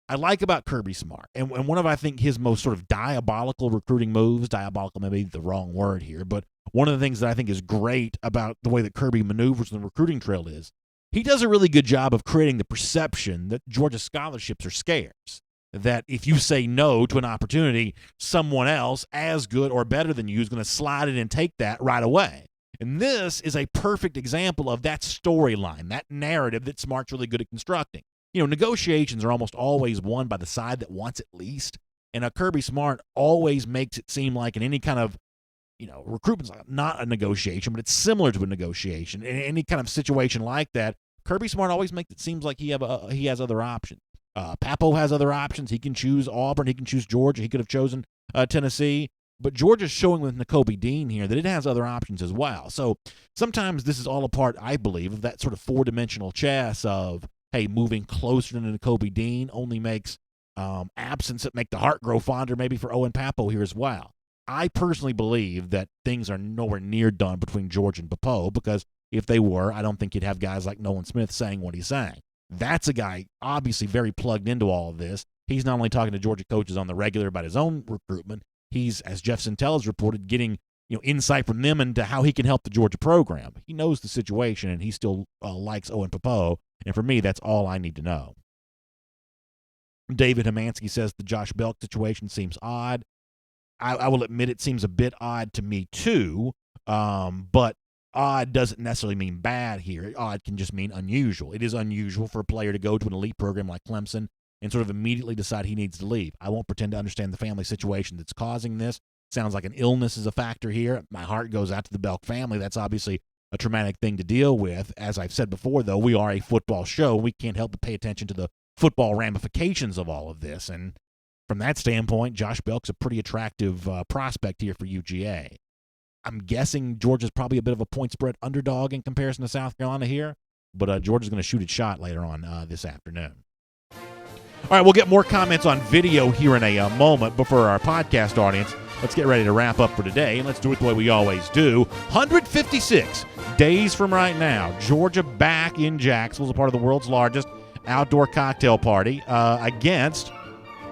I like about Kirby Smart, and one of, I think, his most sort of diabolical recruiting moves, diabolical may be the wrong word here, but one of the things that I think is great about the way that Kirby maneuvers on the recruiting trail is he does a really good job of creating the perception that Georgia scholarships are scarce. that if you say no to an opportunity, someone else as good or better than you is going to slide in and take that right away. And this is a perfect example of that storyline, that narrative that Smart's really good at constructing. Negotiations are almost always won by the side that wants it least. And Kirby Smart always makes it seem like in any kind of, recruitment's not a negotiation, but it's similar to a negotiation. In any kind of situation like that, Kirby Smart always makes it seem like he has other options. Papo has other options. He can choose Auburn. He can choose Georgia. He could have chosen Tennessee. But Georgia's showing with Nakobe Dean here that it has other options as well. So sometimes this is all a part, I believe, of that sort of four-dimensional chess of, hey, moving closer to Nakobe Dean only makes absence that make the heart grow fonder maybe for Owen Popo here as well. I personally believe that things are nowhere near done between George and Popo, because if they were, I don't think you'd have guys like Nolan Smith saying what he's saying. That's a guy obviously very plugged into all of this. He's not only talking to Georgia coaches on the regular about his own recruitment, he's, as Jeff Sentell has reported, getting insight from them into how he can help the Georgia program. He knows the situation, and he still likes Owen Popo, and for me, that's all I need to know. David Hamansky says the Josh Belk situation seems odd. I will admit it seems a bit odd to me too, but odd doesn't necessarily mean bad here. Odd can just mean unusual. It is unusual for a player to go to an elite program like Clemson and sort of immediately decide he needs to leave. I won't pretend to understand the family situation that's causing this. Sounds like an illness is a factor here. My heart goes out to the Belk family. That's obviously a traumatic thing to deal with. As I've said before, though, we are a football show. We can't help but pay attention to the football ramifications of all of this. And from that standpoint, Josh Belk's a pretty attractive prospect here for UGA. I'm guessing Georgia's probably a bit of a point spread underdog in comparison to South Carolina here, but Georgia's going to shoot its shot later on this afternoon. All right, we'll get more comments on video here in a moment, but for our podcast audience, let's get ready to wrap up for today, and let's do it the way we always do. 156 days from right now, Georgia back in Jacksonville as a part of the world's largest outdoor cocktail party against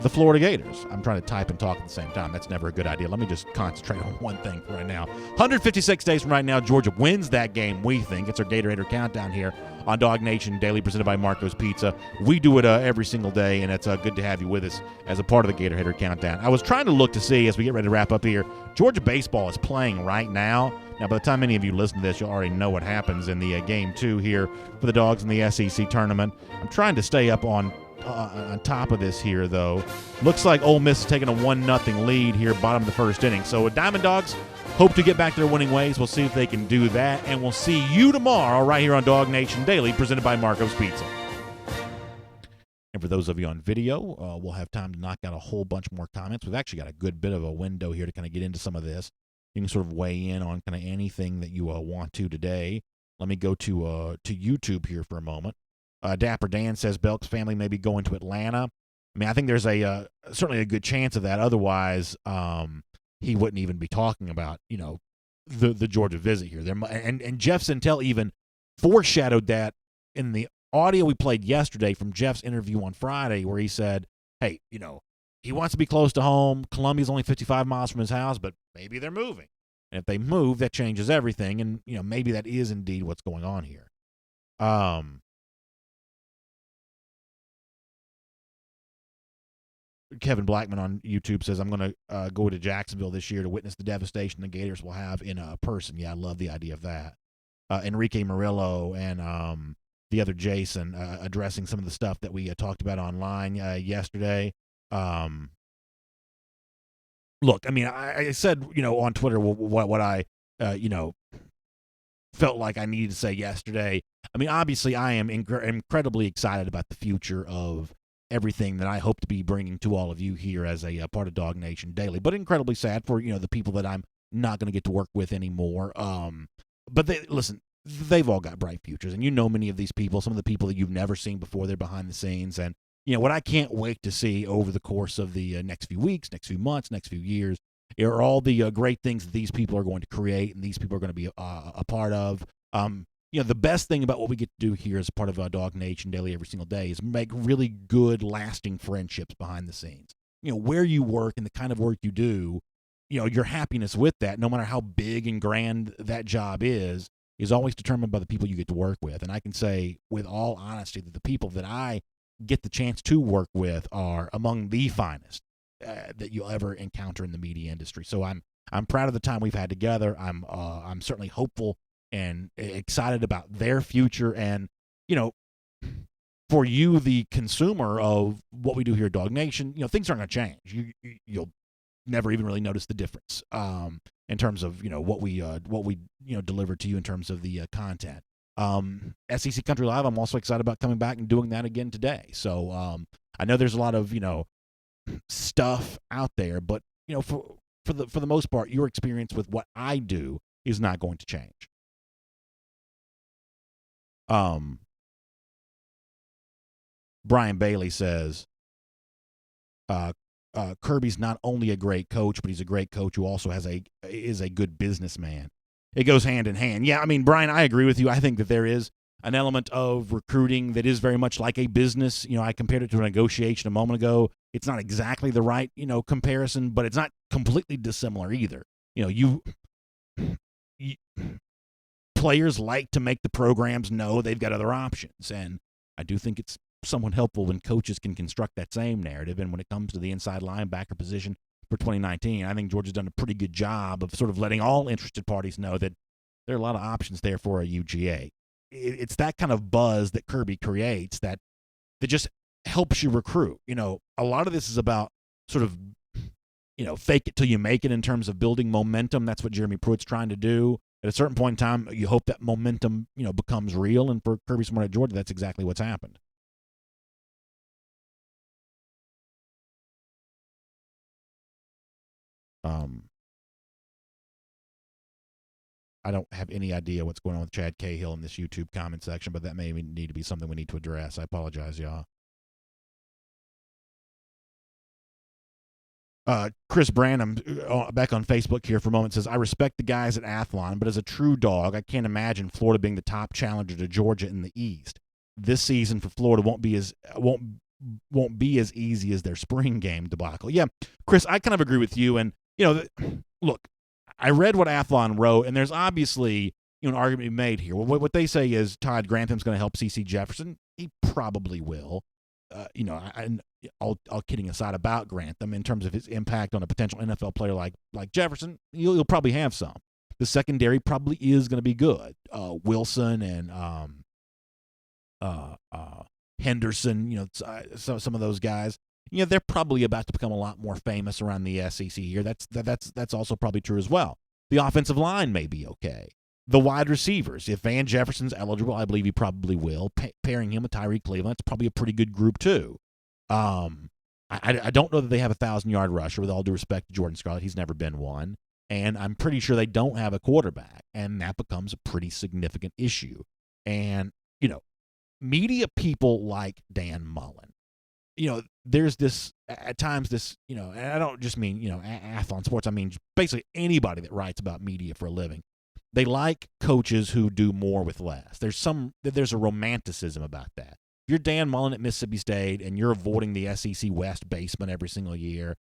the Florida Gators. I'm trying to type and talk at the same time. That's never a good idea. Let me just concentrate on one thing for right now. 156 days from right now, Georgia wins that game, we think. It's our Gatorade Countdown here on DawgNation Daily, presented by Marco's Pizza. We do it every single day, and it's good to have you with us as a part of the Gatorade Countdown. I was trying to look to see, as we get ready to wrap up here, Georgia baseball is playing right now. Now, by the time any of you listen to this, you'll already know what happens in the Game 2 here for the Dogs in the SEC tournament. I'm trying to stay up on top of this here, though. Looks like Ole Miss is taking a 1-0 lead here, bottom of the first inning. So Diamond Dogs hope to get back to their winning ways. We'll see if they can do that, and we'll see you tomorrow right here on DawgNation Daily, presented by Marco's Pizza. And for those of you on video, we'll have time to knock out a whole bunch more comments. We've actually got a good bit of a window here to kind of get into some of this. You can sort of weigh in on kind of anything that you want to today. Let me go to YouTube here for a moment. Dapper Dan says Belk's family may be going to Atlanta. I mean, I think there's certainly a good chance of that. Otherwise, he wouldn't even be talking about, the Georgia visit here. And Jeff Sentell even foreshadowed that in the audio we played yesterday from Jeff's interview on Friday, where he said, hey, he wants to be close to home. Columbia's only 55 miles from his house, but maybe they're moving. And if they move, that changes everything. And, maybe that is indeed what's going on here. Kevin Blackmon on YouTube says, I'm going to go to Jacksonville this year to witness the devastation the Gators will have in person. Yeah, I love the idea of that. Enrique Murillo and the other Jason addressing some of the stuff that we talked about online yesterday. Look, I mean, I said, on Twitter what I, felt like I needed to say yesterday. I mean, obviously, I am incredibly excited about the future of everything that I hope to be bringing to all of you here as a part of DawgNation Daily, but incredibly sad for, the people that I'm not going to get to work with anymore. But they've all got bright futures, and many of these people, some of the people that you've never seen before, they're behind the scenes. And, what I can't wait to see over the course of the next few weeks, next few months, next few years, are all the great things that these people are going to create and these people are going to be a part of. The best thing about what we get to do here as part of DawgNation Daily every single day is make really good, lasting friendships behind the scenes. Where you work and the kind of work you do, your happiness with that, no matter how big and grand that job is always determined by the people you get to work with. And I can say with all honesty that the people that I get the chance to work with are among the finest that you'll ever encounter in the media industry. So I'm proud of the time we've had together. I'm certainly hopeful and excited about their future. And, you know, for you, the consumer of what we do here at DawgNation, you know, things aren't going to change. You'll never even really notice the difference in terms of, you know, what we deliver to you in terms of the content. SEC Country Live, I'm also excited about coming back and doing that again today. So I know there's a lot of, you know, stuff out there, but, you know, for the most part, your experience with what I do is not going to change. Brian Bailey says, Kirby's not only a great coach, but he's a great coach who also is a good businessman. It goes hand in hand. Yeah, I mean, Brian, I agree with you. I think that there is an element of recruiting that is very much like a business. You know, I compared it to a negotiation a moment ago. It's not exactly the right, you know, comparison, but it's not completely dissimilar either. You know, you players like to make the programs know they've got other options, and I do think it's somewhat helpful when coaches can construct that same narrative. And when it comes to the inside linebacker position for 2019, I think Georgia's done a pretty good job of sort of letting all interested parties know that there are a lot of options there for a UGA. It's that kind of buzz that Kirby creates that just helps you recruit. You know, a lot of this is about sort of, you know, fake it till you make it in terms of building momentum. That's what Jeremy Pruitt's trying to do. At a certain point in time, you hope that momentum, you know, becomes real. And for Kirby Smart at Georgia, that's exactly what's happened. I don't have any idea what's going on with Chad Cahill in this YouTube comment section, but that may need to be something we need to address. I apologize, y'all. Chris Branham, back on Facebook here for a moment, says, I respect the guys at Athlon, but as a true dog, I can't imagine Florida being the top challenger to Georgia in the East. This season for Florida won't be as easy as their spring game debacle. Yeah, Chris, I kind of agree with you. And, you know, look, I read what Athlon wrote, and there's obviously, you know, an argument to be made here. Well, what they say is Todd Grantham's going to help C.C. Jefferson. He probably will. You know, all kidding aside about Grantham, in terms of his impact on a potential NFL player like Jefferson, you'll probably have some. The secondary probably is going to be good. Wilson and Henderson, you know, some of those guys, you know, they're probably about to become a lot more famous around the SEC here. That's also probably true as well. The offensive line may be okay. The wide receivers, if Van Jefferson's eligible, I believe he probably will. Pairing him with Tyree Cleveland, that's probably a pretty good group too. I don't know that they have a 1,000-yard rusher, with all due respect to Jordan Scarlett. He's never been one. And I'm pretty sure they don't have a quarterback, and that becomes a pretty significant issue. And, you know, media people like Dan Mullen, you know, there's this, at times this, you know, and I don't just mean, you know, Athlon Sports, I mean basically anybody that writes about media for a living. They like coaches who do more with less. There's a romanticism about that. If you're Dan Mullen at Mississippi State and you're avoiding the SEC West basement every single year,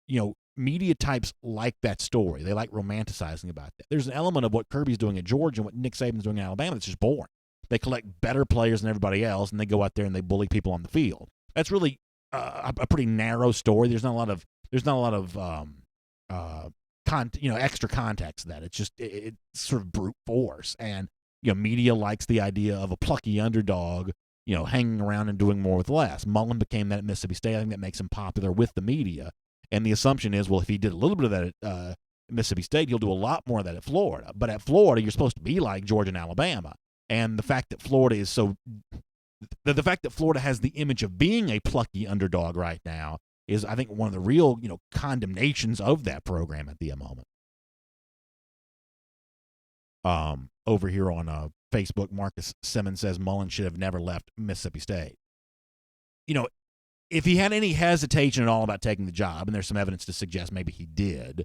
you know, media types like that story. They like romanticizing about that. There's an element of what Kirby's doing at Georgia and what Nick Saban's doing in Alabama that's just boring. They collect better players than everybody else, and they go out there and they bully people on the field. That's really a pretty narrow story. There's not a lot of extra context to that. It's just it's sort of brute force. And, you know, media likes the idea of a plucky underdog, you know, hanging around and doing more with less. Mullen became that at Mississippi State. I think that makes him popular with the media. And the assumption is, well, if he did a little bit of that at Mississippi State, he'll do a lot more of that at Florida. But at Florida, you're supposed to be like Georgia and Alabama. And the fact that Florida is the fact that Florida has the image of being a plucky underdog right now is, I think, one of the real, you know, condemnations of that program at the moment. Over here on Facebook, Marcus Simmons says Mullen should have never left Mississippi State. You know, if he had any hesitation at all about taking the job, and there's some evidence to suggest maybe he did,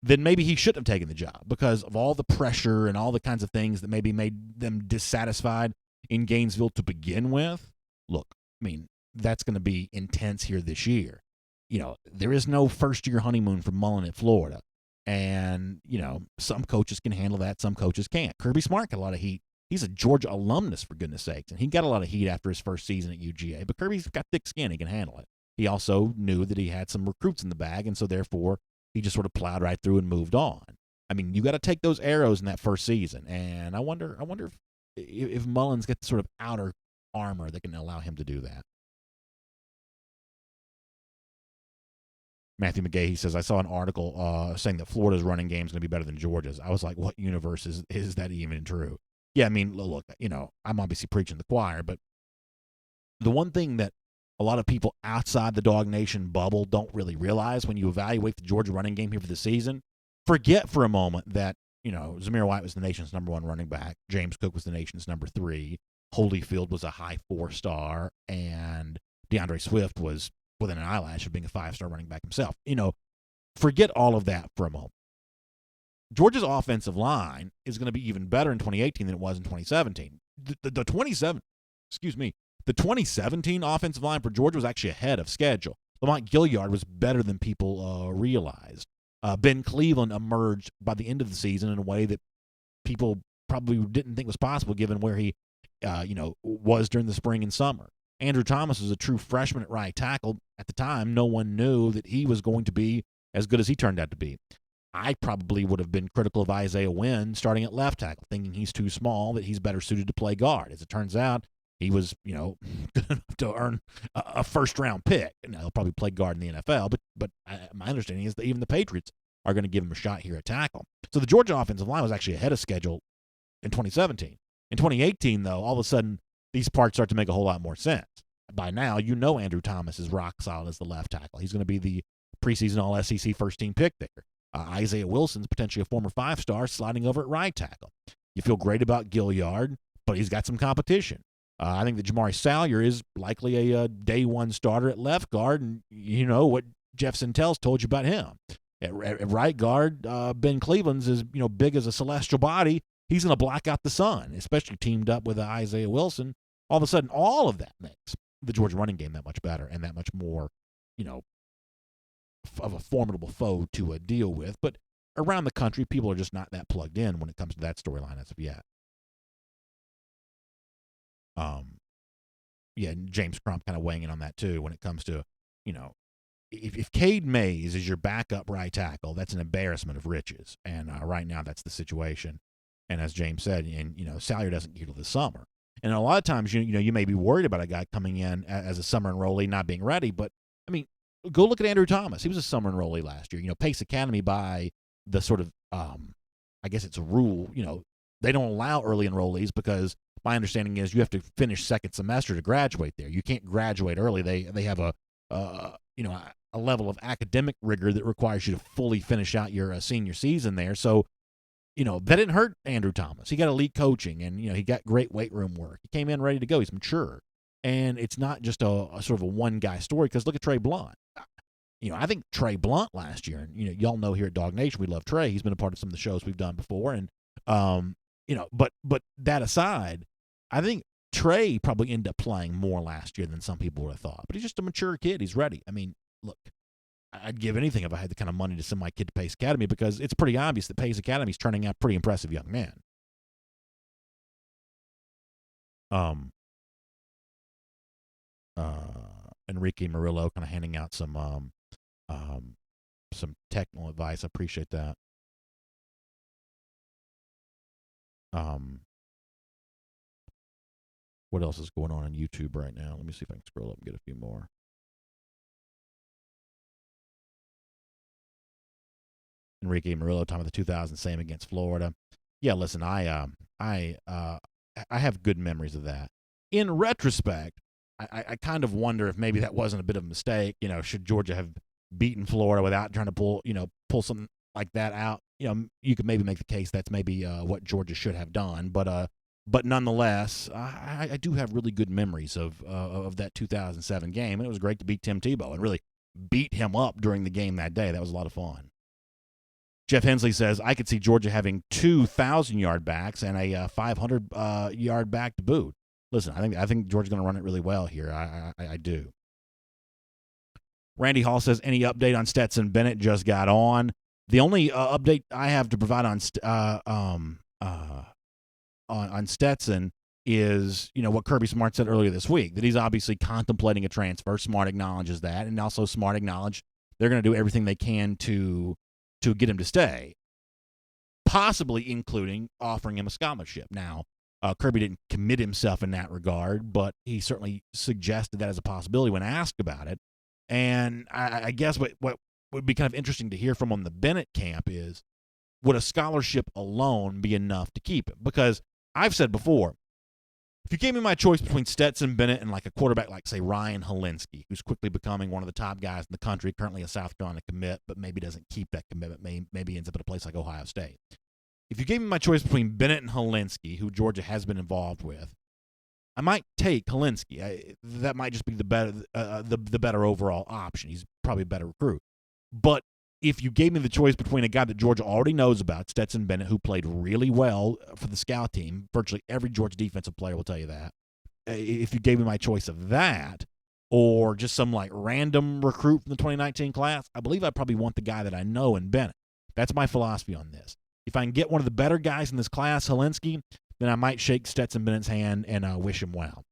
then maybe he shouldn't have taken the job because of all the pressure and all the kinds of things that maybe made them dissatisfied in Gainesville to begin with. Look, I mean, that's going to be intense here this year. You know, there is no first-year honeymoon for Mullen at Florida. And, you know, some coaches can handle that, some coaches can't. Kirby Smart got a lot of heat He's a Georgia alumnus, for goodness sakes, and he got a lot of heat after his first season at UGA, but Kirby's got thick skin. He can handle it. He also knew that he had some recruits in the bag, and so therefore he just sort of plowed right through and moved on. I mean, you got to take those arrows in that first season, and I wonder if Mullins gets the sort of outer armor that can allow him to do that. Matthew McGehee says, I saw an article saying that Florida's running game is going to be better than Georgia's. I was like, what universe is that even true? Yeah, I mean, look, I'm obviously preaching the choir, but the one thing that a lot of people outside the DawgNation bubble don't really realize when you evaluate the Georgia running game here for the season, forget for a moment that, Zamir White was the nation's number 1 running back. James Cook was the nation's number 3. Holyfield was a high 4-star, and DeAndre Swift was within an eyelash of being a 5-star running back himself. Forget all of that for a moment. Georgia's offensive line is going to be even better in 2018 than it was in 2017. The 2017 offensive line for Georgia was actually ahead of schedule. Lamont Gilliard was better than people realized. Ben Cleveland emerged by the end of the season in a way that people probably didn't think was possible given where he was during the spring and summer. Andrew Thomas was a true freshman at right tackle. At the time, no one knew that he was going to be as good as he turned out to be. I probably would have been critical of Isaiah Wynn starting at left tackle, thinking he's too small, that he's better suited to play guard. As it turns out, he was, good enough to earn a first-round pick. Now, he'll probably play guard in the NFL, but my understanding is that even the Patriots are going to give him a shot here at tackle. So the Georgia offensive line was actually ahead of schedule in 2017. In 2018, though, all of a sudden, these parts start to make a whole lot more sense. By now, Andrew Thomas is rock solid as the left tackle. He's going to be the preseason All-SEC first-team pick there. Isaiah Wilson's potentially a former 5-star sliding over at right tackle. You feel great about Gilliard, but he's got some competition. I think that Jamari Salyer is likely a day 1 starter at left guard, and you know what Jeff Sintel's told you about him. At right guard, Ben Cleveland's is big as a celestial body. He's going to block out the sun, especially teamed up with Isaiah Wilson. All of a sudden, all of that makes the Georgia running game that much better and that much more, of a formidable foe to deal with. But around the country, people are just not that plugged in when it comes to that storyline as of yet. James Crump kind of weighing in on that too when it comes to, if Cade Mays is your backup right tackle, that's an embarrassment of riches. And right now that's the situation. And as James said, Salyer doesn't get till the summer. And a lot of times, you may be worried about a guy coming in as a summer enrollee not being ready. But, I mean, go look at Andrew Thomas. He was a summer enrollee last year. Pace Academy, by the sort of, I guess it's a rule, they don't allow early enrollees because my understanding is you have to finish second semester to graduate there. You can't graduate early. They have a level of academic rigor that requires you to fully finish out your senior season there. So, that didn't hurt Andrew Thomas. He got elite coaching, and, he got great weight room work. He came in ready to go. He's mature. And it's not just a sort of a one-guy story, because look at Trey Blunt. I think Trey Blunt last year, and, y'all know here at DawgNation we love Trey. He's been a part of some of the shows we've done before. And, but that aside, I think Trey probably ended up playing more last year than some people would have thought. But he's just a mature kid. He's ready. I mean, look, I'd give anything if I had the kind of money to send my kid to Pace Academy, because it's pretty obvious that Pace Academy is turning out pretty impressive young men. Enrique Murillo kind of handing out some technical advice. I appreciate that. What else is going on YouTube right now? Let me see if I can scroll up and get a few more. Enrique Murillo talking about the 2000 same against Florida. Yeah, listen, I have good memories of that. In retrospect, I kind of wonder if maybe that wasn't a bit of a mistake. Should Georgia have beaten Florida without trying to pull something like that out? You could maybe make the case that's maybe what Georgia should have done. But nonetheless, I do have really good memories of that 2007 game, and it was great to beat Tim Tebow and really beat him up during the game that day. That was a lot of fun. Jeff Hensley says, I could see Georgia having 2 1,000-yard backs and a 500-yard back to boot. Listen, I think Georgia's going to run it really well here. I do. Randy Hall says, any update on Stetson Bennett? Just got on. The only update I have to provide on Stetson is, what Kirby Smart said earlier this week, that he's obviously contemplating a transfer. Smart acknowledges that, and also Smart acknowledged they're going to do everything they can to get him to stay, possibly including offering him a scholarship. Now, Kirby didn't commit himself in that regard, but he certainly suggested that as a possibility when asked about it. And I guess what would be kind of interesting to hear from on the Bennett camp is, would a scholarship alone be enough to keep him? Because I've said before, if you gave me my choice between Stetson Bennett and like a quarterback like, say, Ryan Helinski, who's quickly becoming one of the top guys in the country, currently a South Carolina commit, but maybe doesn't keep that commitment, maybe ends up at a place like Ohio State. If you gave me my choice between Bennett and Helinski, who Georgia has been involved with, I might take Helinski. That might just be the better overall option. He's probably a better recruit. But if you gave me the choice between a guy that Georgia already knows about, Stetson Bennett, who played really well for the scout team, virtually every Georgia defensive player will tell you that. If you gave me my choice of that, or just some like random recruit from the 2019 class, I believe I'd probably want the guy that I know in Bennett. That's my philosophy on this. If I can get one of the better guys in this class, Helinski, then I might shake Stetson Bennett's hand and wish him well.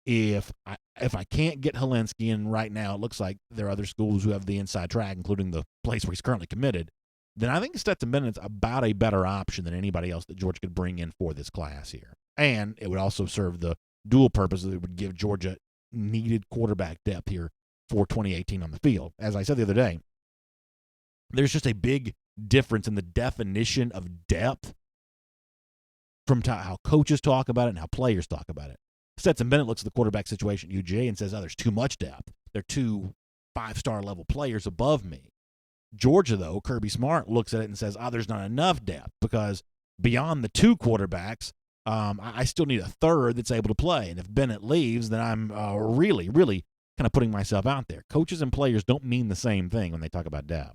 If I can't get Helinski, and right now it looks like there are other schools who have the inside track, including the place where he's currently committed, then I think Stetson Bennett's about a better option than anybody else that Georgia could bring in for this class here. And it would also serve the dual purpose that it would give Georgia needed quarterback depth here for 2018 on the field. As I said the other day, there's just a big difference in the definition of depth from how coaches talk about it and how players talk about it. Stetson Bennett looks at the quarterback situation at UGA and says, there's too much depth. They're two 5-star level players above me. Georgia, though, Kirby Smart looks at it and says, there's not enough depth because beyond the two quarterbacks, I still need a third that's able to play. And if Bennett leaves, then I'm really, really kind of putting myself out there. Coaches and players don't mean the same thing when they talk about depth.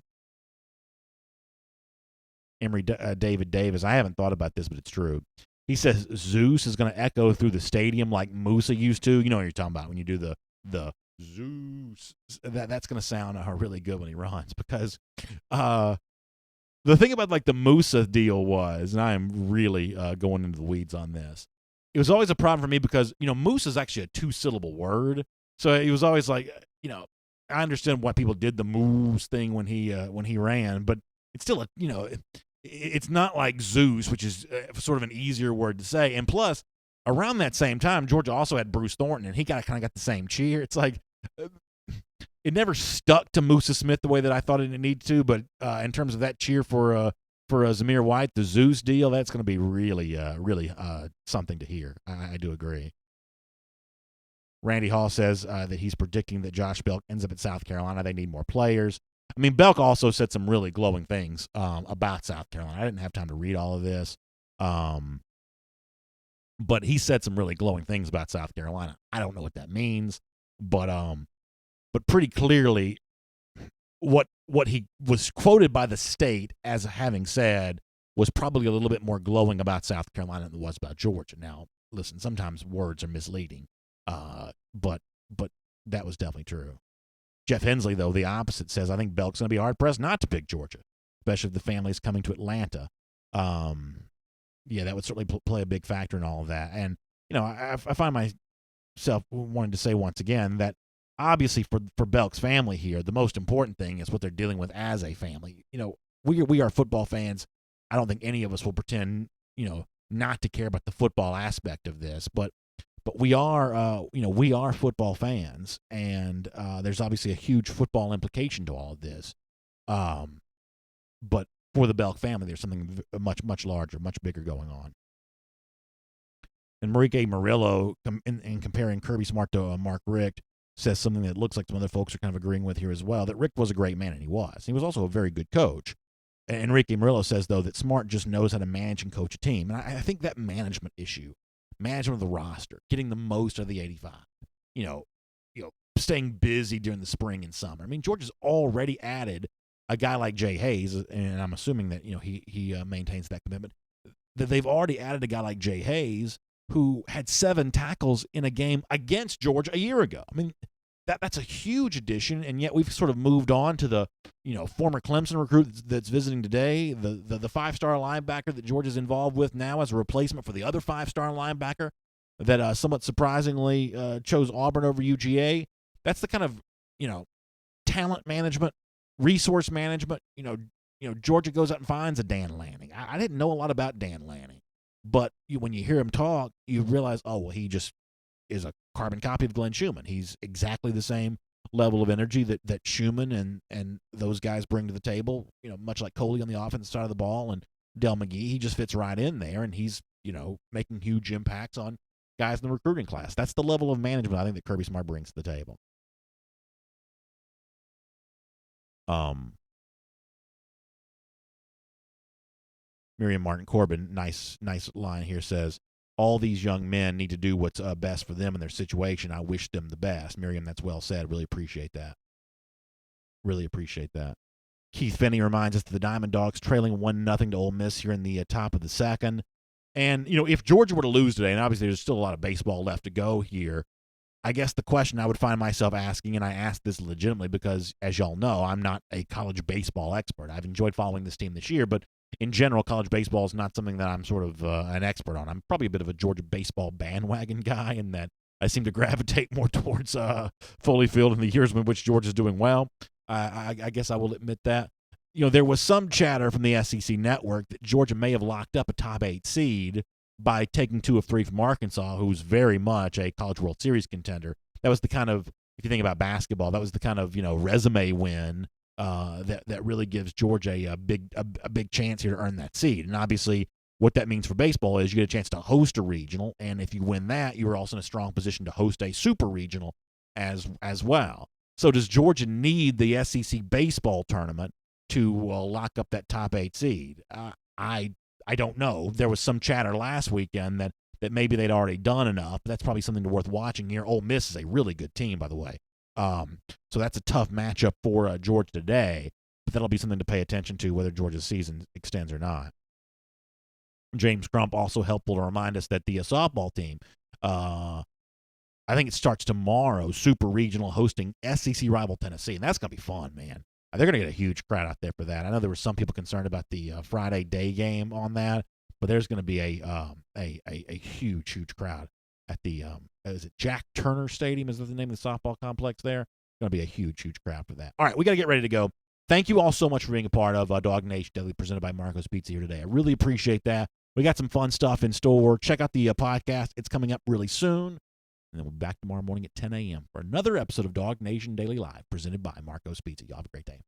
Emory David Davis, I haven't thought about this, but it's true. He says Zeus is going to echo through the stadium like Musa used to. You know what you're talking about when you do the Zeus. That's going to sound really good when he runs, because the thing about like the Musa deal was, and I am really going into the weeds on this, it was always a problem for me because, Musa is actually a 2-syllable word. So it was always like, I understand why people did the moose thing when he ran, but it's still it's not like Zeus, which is sort of an easier word to say. And plus, around that same time, Georgia also had Bruce Thornton, and he kind of got the same cheer. It's like it never stuck to Musa Smith the way that I thought it needed to. But in terms of that cheer for Zamir White, the Zeus deal, that's going to be really, really something to hear. I do agree. Randy Hall says that he's predicting that Josh Belk ends up at South Carolina. They need more players. I mean, Belk also said some really glowing things about South Carolina. I didn't have time to read all of this, but he said some really glowing things about South Carolina. I don't know what that means, but pretty clearly, what he was quoted by the state as having said was probably a little bit more glowing about South Carolina than it was about Georgia. Now, listen, sometimes words are misleading, but that was definitely true. Jeff Hensley, though, the opposite, says, I think Belk's going to be hard-pressed not to pick Georgia, especially if the family's coming to Atlanta. That would certainly play a big factor in all of that. And, I find myself wanting to say once again that obviously for Belk's family here, the most important thing is what they're dealing with as a family. We are football fans. I don't think any of us will pretend, not to care about the football aspect of this, but we are, we are football fans, and there's obviously a huge football implication to all of this. But for the Belk family, there's something much, much larger, much bigger going on. And Enrique Murillo, in comparing Kirby Smart to Mark Richt, says something that looks like some other folks are kind of agreeing with here as well, that Richt was a great man, and he was. He was also a very good coach. And Enrique Murillo says, though, that Smart just knows how to manage and coach a team. And I think that management of the roster, getting the most of the 85, staying busy during the spring and summer. I mean, Georgia's already added a guy like Jay Hayes, and I'm assuming that he maintains that commitment. That they've already added a guy like Jay Hayes who had 7 tackles in a game against Georgia a year ago. I mean, that's a huge addition, and yet we've sort of moved on to the former Clemson recruit that's visiting today, the 5-star linebacker that Georgia's involved with now as a replacement for the other 5-star linebacker that somewhat surprisingly chose Auburn over UGA. That's the kind of talent management, resource management. Georgia goes out and finds a Dan Lanning. I didn't know a lot about Dan Lanning, but when you hear him talk, you realize, oh, well, he just is a carbon copy of Glenn Schumann. He's exactly the same level of energy that Schumann and those guys bring to the table, much like Coley on the offensive side of the ball and Del McGehee. He just fits right in there, and he's, making huge impacts on guys in the recruiting class. That's the level of management I think that Kirby Smart brings to the table. Miriam Martin Corbin, nice line here, says, all these young men need to do what's best for them in their situation. I wish them the best. Miriam, that's well said. Really appreciate that. Keith Finney reminds us that the Diamond Dogs trailing 1-0 to Ole Miss here in the top of the second. And, if Georgia were to lose today, and obviously there's still a lot of baseball left to go here, I guess the question I would find myself asking, and I ask this legitimately because, as y'all know, I'm not a college baseball expert. I've enjoyed following this team this year, but in general, college baseball is not something that I'm sort of an expert on. I'm probably a bit of a Georgia baseball bandwagon guy in that I seem to gravitate more towards Foley Field in the years in which Georgia's doing well. I guess I will admit that. There was some chatter from the SEC network that Georgia may have locked up a top 8 seed by taking 2 of 3 from Arkansas, who's very much a College World Series contender. That was the kind of, if you think about basketball, that was the kind of, resume win that really gives Georgia a big chance here to earn that seed. And obviously what that means for baseball is you get a chance to host a regional, and if you win that, you're also in a strong position to host a super regional as well. So does Georgia need the SEC baseball tournament to lock up that top 8 seed? I don't know. There was some chatter last weekend that maybe they'd already done enough. That's probably something worth watching here. Ole Miss is a really good team, by the way. So that's a tough matchup for Georgia today, but that'll be something to pay attention to whether Georgia's season extends or not. James Crump also helpful to remind us that the softball team, I think it starts tomorrow, super regional, hosting SEC rival Tennessee, and that's going to be fun, man. They're going to get a huge crowd out there for that. I know there were some people concerned about the Friday day game on that, but there's going to be a huge crowd at the is it Jack Turner Stadium? Is that the name of the softball complex there? Going to be a huge crowd for that. All right, we got to get ready to go. Thank you all so much for being a part of DawgNation Daily presented by Marco's Pizza here today. I really appreciate that. We got some fun stuff in store. Check out the podcast. It's coming up really soon. And then we'll be back tomorrow morning at 10 a.m. for another episode of DawgNation Daily Live presented by Marco's Pizza. Y'all have a great day.